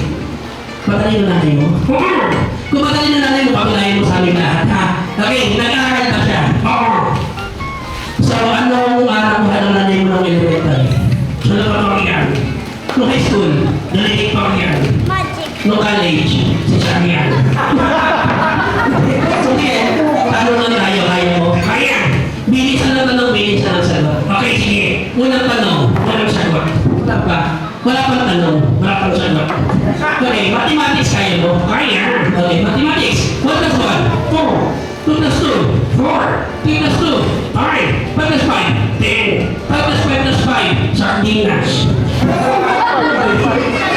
Patalino nanay mo? Oo! Kung patalino nanay mo, pagulayin mo sa aming lahat, ha? Okay, nag-aaral pa siya? Oo! So, anong nakuha ng nanay mo ng elementary? So, napapakyan. No high school, nalilig pa yan. No college, si Sarian. Okay, ano na tayo, kaya mo? Kaya! Bilisan lang tanong, bilisan lang sagot. Okay, sige. Unang tanong, unang sagot. Wala pa. Wala pang tanong, wala pang sagot. Okay, mathematics kaya mo? Kaya. Okay, mathematics. 1 plus 1, 4. 2 plus 2, 4. 3 plus 2, 5. 5 plus 5, 10. 5 plus 5 plus 5, sardinas.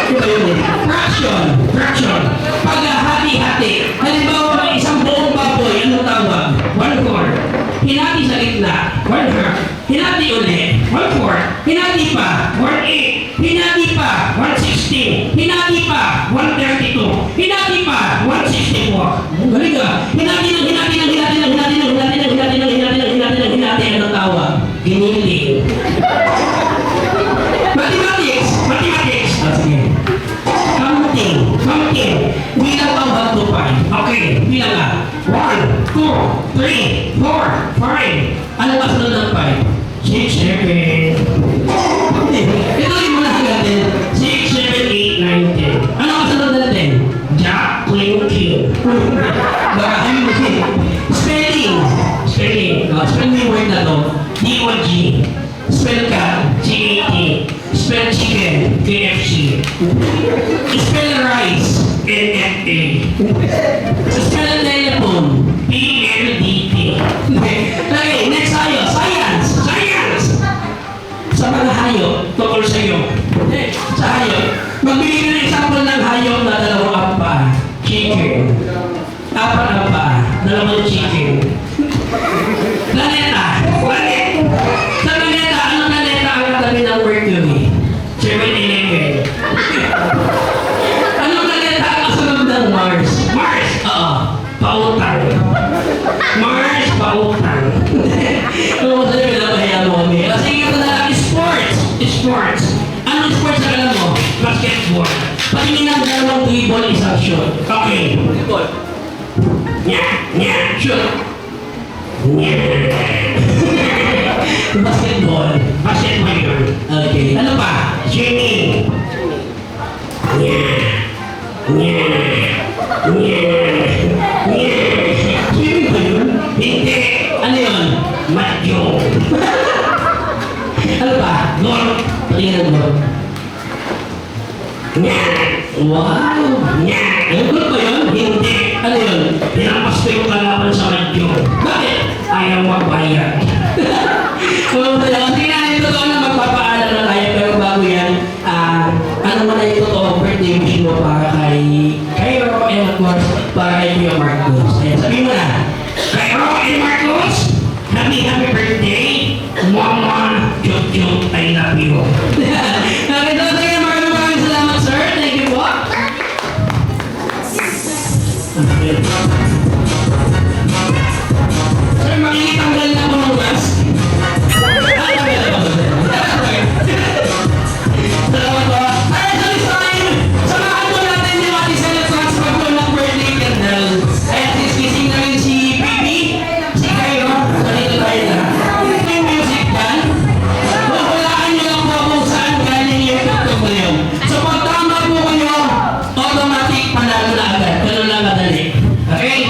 Ito yun eh. Fraction. Paghahati-hati. Halimbawa, may isang buong baboy, anong tawag? 1/4. Hinati sa gitna, 1/2. Hinati ulit, 1/4. Hinati pa, 1/8. Hinati pa, 1/16. 116. Hinati pa, 132. Hinati pa, 164. Galing ka. Hinati ng hinati ng hinati ng hinati ng hinati ng hinati ng hinati ng hinati ng hinati. Ano tawag? Giniling. Mathematics. Mathematics. Sige. Counting. Bilang pa 1 to 5. Okay, bilang ka. 1, 2, 3, 4, 5. Ano ba sunod ng 5? 6, 7. Ituloy mo na natin. 6, 7, 8, 9, 10. Ano ba sunod natin? Jack, Queen, King. Baka kami mo Spelling. Spell mo yung word na to. D-O-G. Spell ka. G-A-T. Spell chicken. KFC. Spell rice. N-F-A. Spell telephone. P-L-D-T. Okay, next tayo. Science. Sa mga hayop, tungkol sa iyo. Sa hayop. Magbigay ka ng example ng hayop na 2 apa. Chicken. 4 apa. 2 chicken. Planeta. Sa planeta, anong planeta ang katabi ng Mercury? 7-Eleven. Anong planeta ang kasunod ng Mars? Mars! Oo. Pautan. Mars, pautan. Ano mo sa'yo, pinapahiya mo kami? Kasi ito na lang, sports. Anong sports na alam mo? Basketball. Patingin ang dalawang dribble, isang shot. Okay. Dribble. Shoot. Basketball yun. Okay. Ano pa? Swimming. Swimming ba yun? Hindi. Ano yun? Mahjong. Ano pa? Golf. Patingin ang golf. Wow! Ano golf ba yun? Hindi. Ano yun? Pinampas ko yung kalaban sa mahjong. Bakit? Ayaw magbayad. So, sige na, yung totoo na magpapaalam na tayo, pero bago yan, ano man na yung totoo birthday wish mo para kay Ro and of course, para kay Kuya Marcos. Ayan, sabihin mo na, kay Ro and Marcos, happy birthday, Mama, Chuk, I love you. Okay, so sige, maraming salamat, sir. Thank you po. Sir, makikitanggal na po ng mask. Salamat po. Ay, sa time, samahan po natin yung ating celebrants pagpo ng birthday candle. Ay, dismissing na rin si Bibi, si Cairo. So, dito tayo na. May music yan. Hulaan niyo lang po kung saan galing yung pagpo mo yun. So, pag tama po kayo, automatic panalo na agad. Ganun lang kadali. Okay?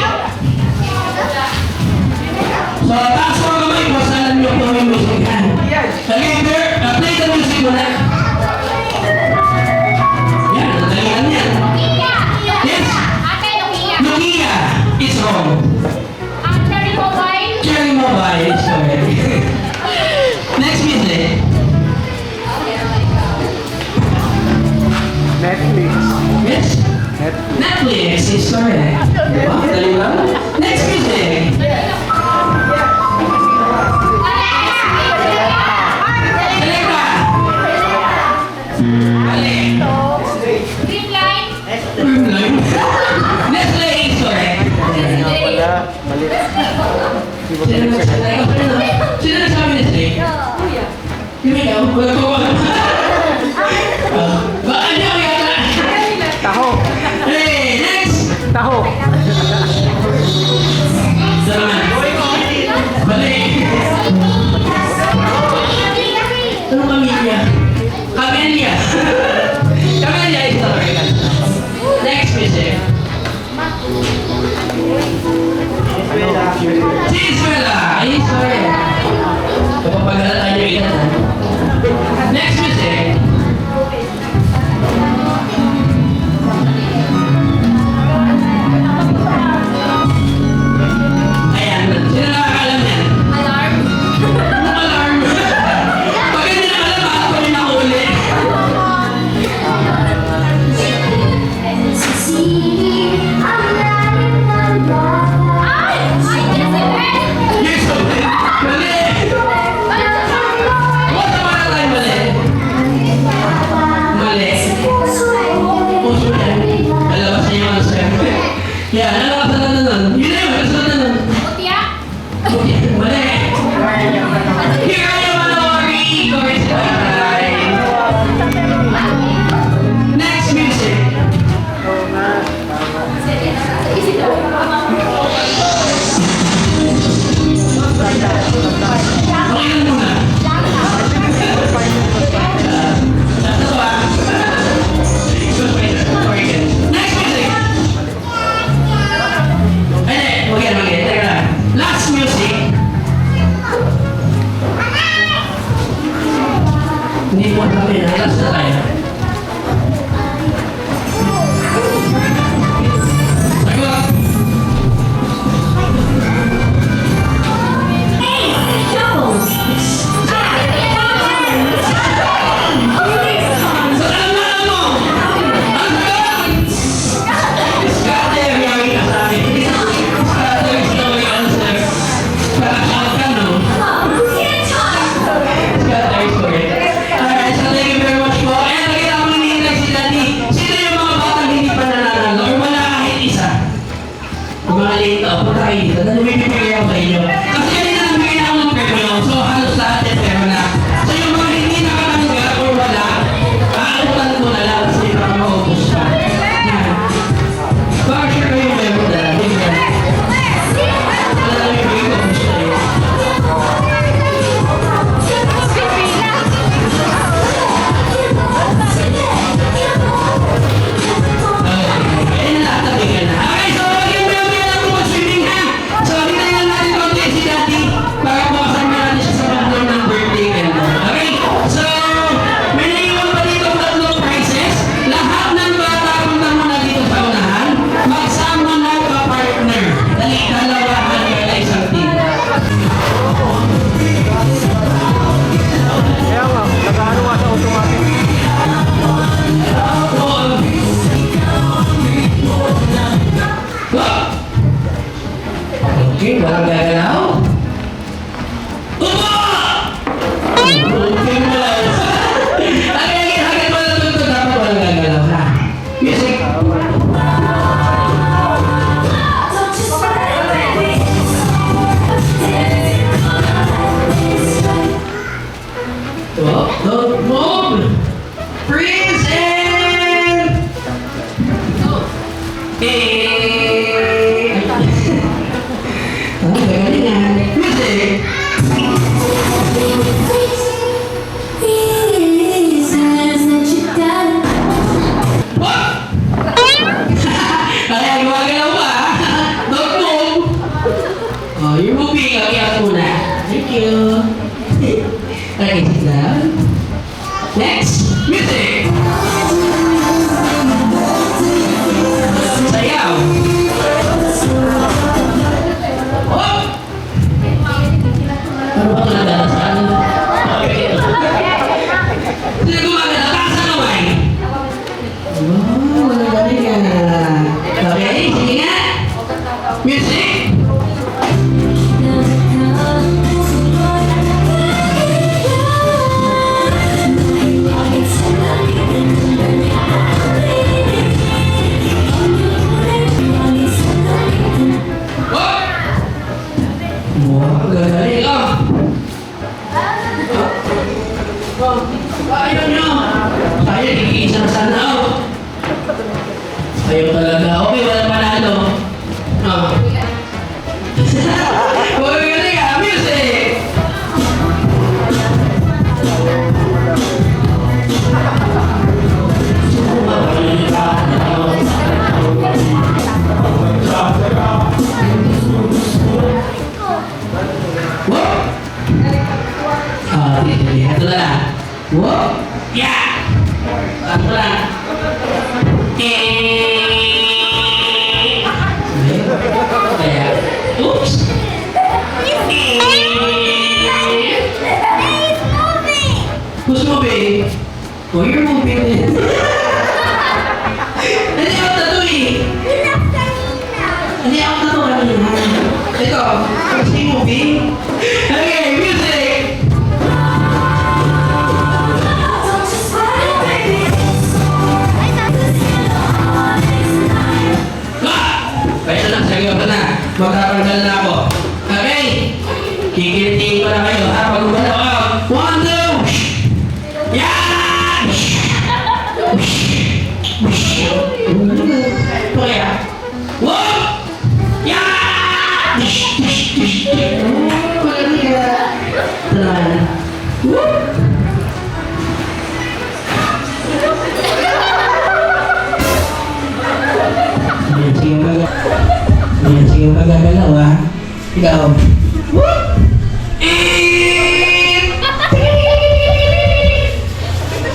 So, taas mo kamay, basalan niyo po yung music yan. Okay, play the music muna. Yan, nagalihan yan. Yes. Nokia is wrong. Cherry Mobile is correct. Next music. Netflix. Yes. Netflix is correct. Wow, dali lang. Next music. Selecta. Ali. Nestle is correct. Sino nagsabi Nestle? Hindi ka, wala ko ba? Baka niya ako yata. Taho. Hey, next! Taho. Yan, ano ka sa nun? Yun na yun, kasunod na nun. Utiyak. Okay, mali. Here are your Manori chorus line. Next music. Okay lang muna. Ito ba? Next music. Ay, hindi. Teka lang. Last music. Hindi mo kami na. Last na tayo. Mga lito, punta kayo dito. Dahil may pipili ako sa inyo. Kasi kanina nagbigay na ako ng premyo. So, halos lahat yung premyo na. So, yung mga hindi nakatanggap or wala, aabutan ko na lang kasi baka maubos pa. Yan. Baka share kayo yung premyo na. Bigyan. Wala lang yung bigay ko kung siya yun. Ayun na lahat na bigyan na. Okay, so, yung premyo na kung mag-swimming ha. So, hintayin lang natin konti si Daddy para bukasan na natin siya sa bundle ng birthday candle. Okay? So, may naiwan pa dito ang tatlong prizes. Lahat ng bata punta muna dito sa unahan. Magsama na ka-partner. Dali, dalawa hanggang na isang team. Kaya nga, nag-ano nga sa automatic. Okay, walang gagalaw. Upo! Okay mo lang. Hagad mo lang ito, dapat walang gagalaw ha. Music. Don't move. Freeze and... Hey! Galingan. Music. What? Kaya gumagalaw pa. Don't move. Oh, you're moving. Okay, ako muna. Thank you. Okay, sit down. Next, music. Sayaw. Oh! Ano ba ito nagdadasan? Okay. Sino gumagalaw? Taas ang kamay. Wow, nagaling ka na. Okay, sige nga. Music. Oh! Wow, gagaling ah. Ayaw nyo. Sayang, ikiisa na sana ako. Ayaw talaga. Okay, wala panalo. Oh. Huwag galing ah. Music! Whoop! Ah, sige. Ito na lang. Whoop! Yeah! Ito lang. Kaya, oops! Who's moving? Oh, you're moving din. Hindi ako tatuwi. Hindi ako tatuwi. Ito, kasi moving. Okay, music! Magkakagala na ako. Okay? Kikilitiin ko na kayo, ha? Pag gumalaw ako. 1, 2! Yan! Okay, ha? 1! Yan! Magaling ka. Talaga. Sige magagalaw, ha? Ikaw.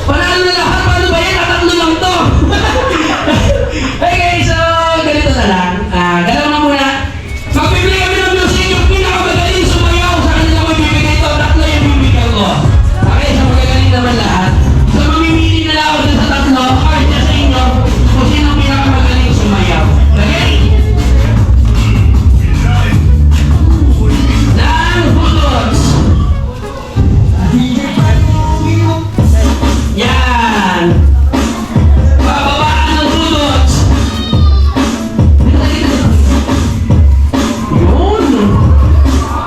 Panalo na lahat! Paano ba yan? Tatatlo lang to! Okay, so ganito na lang. Galaw na muna. Magbibigay kami ng music. Yung pinakamagaling sumayaw sa kanila ko ibibigay ito. Tatlo yung bibigay ko. Okay, so magagaling naman lahat. So mamimili na lang ako dun sa tatlo. Kahit na sa inyo kung sino ang pinakamagaling sumayaw. Okay? Nang bullets. Yan. Bababaan ng bullets. Yun.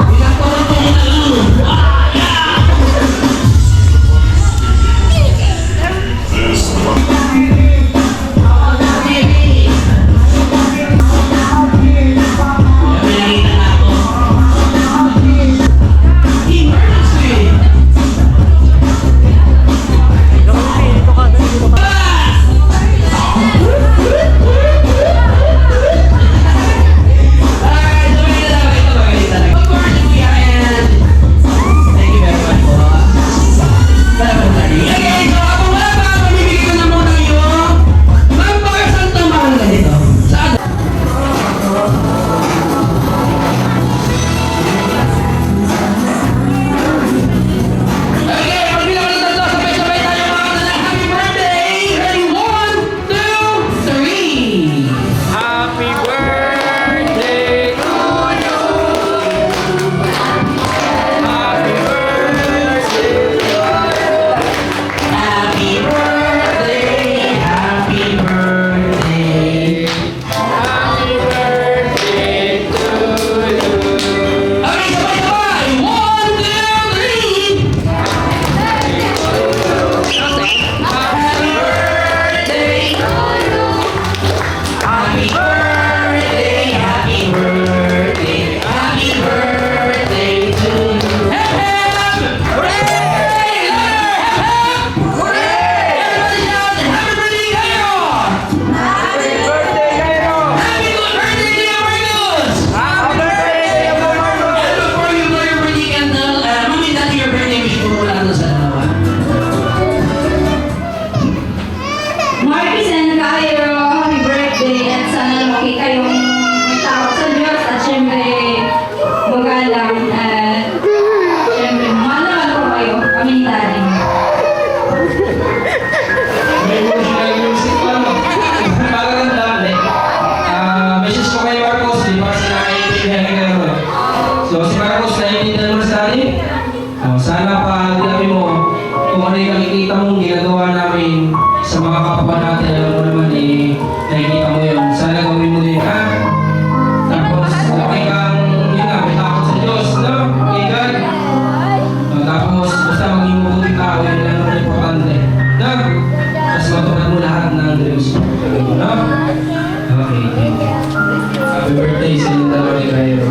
Pinagkorotong na lang. Happy birthday to you. Happy birthday. Happy birthday, happy birthday. Happy birthday to you. Okay, sabay-sabay. 1, 2, 3. Happy birthday. Happy birthday, happy birthday, happy birthday to you. Hep, hep! Hooray! Hep, hep! Hooray! Everybody shout, happy birthday, Cairo! Happy birthday, Cairo. Happy good birthday, Leo Marcos! Happy birthday, Marcos. And before you blow your birthday candle, mami, dati your birthday wish ko mula na sa dalawa. Marcus and Cairo, happy birthday at sana lumaki kayong may takot sa Diyos at syempre magalang at syempre mahal naman po kayo, kami ni Daddy. May emotional music pa, no? Magaganda, eh. Message ko kay Marcos, di ba sila naiintindihan ni Cairo, eh. So, si Marcos, naiintindihan mo na sa atin? Sana pag labi mo, kung ano yung nakikita mong ginagawa namin sa mga kapwa natin, alam mo naman, eh, nakikita mo yun. Sana gawin mo din, ha? Tapos, okay kang, yun nga, may takot sa Diyos, no? Kay God. Tapos, basta maging mabuting tao, yun lang naman importante. No? Tapos matulad mo lahat ng dreams mo. No? Okay, thank you. Happy birthday sa inyo dalawa ni Cairo.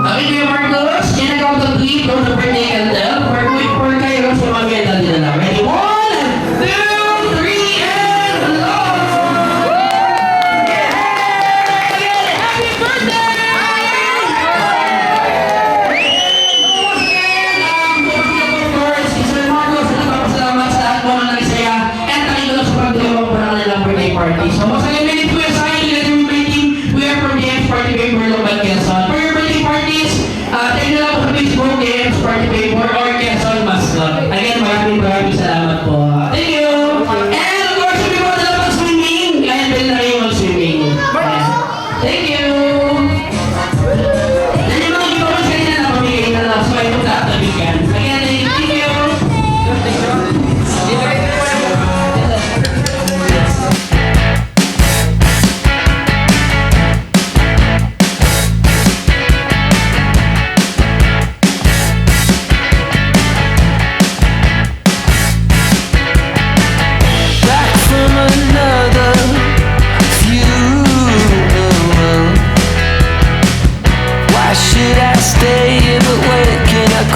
Okay, Leo Marcos, yan ang count of 3 from the birthday candle. For Cairo, so mag-medal din na lang. Ready? 1, 2, 3, and hello! Happy birthday! Of course, Sir Marcos, nagpapasalamat sa lahat mo na nagsaya at nakilala sa pagdulong po ng kanilang birthday party. So, masaya minute po yung sa akin, yung birthday team, we are from the X Party Paper Local Quezon. For your birthday parties, take na lang po sa Facebook, the X Party Paper or Quezon Mascot. Again, maraming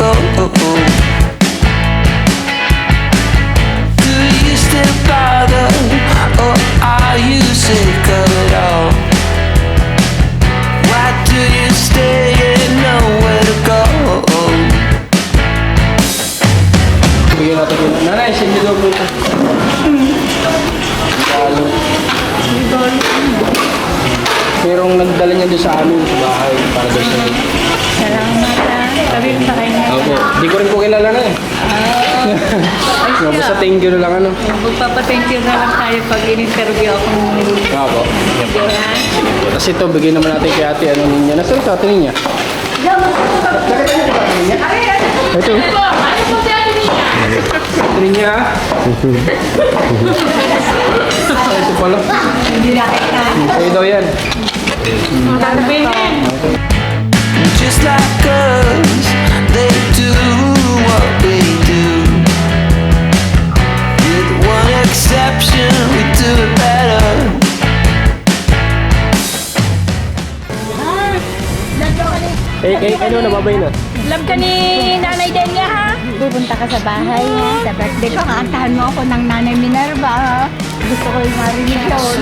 go? Do you still bother, or are you sick of it all? Why do you stay and nowhere to go? Bigyan natin yun. Nanay, sindi daw po ito. Pero nagdala niya doon sa amin sa bahay para doon sa Salamat sabi mo sa kanya. Opo. Di ko rin po kilala na eh. No, basta thank you na lang ano. Magpapathank you na lang tayo pag in-interview akong Opo. video. Tapos ito, bigyan naman natin kay ate ano niya. Nasaan ito ate niya? Ito. Ate niya. Ito pala. Hindi nakita. Sa'yo daw yan. Just like us, they do what we do. With one exception, we do it better. Ano nababay na? Love ka ni Nanay Delia ha? Pupunta ka sa bahay ha? Sa birthday ko, kakantahan mo ako ng Nanay Minerva ha? Gusto ko yung marinig yun.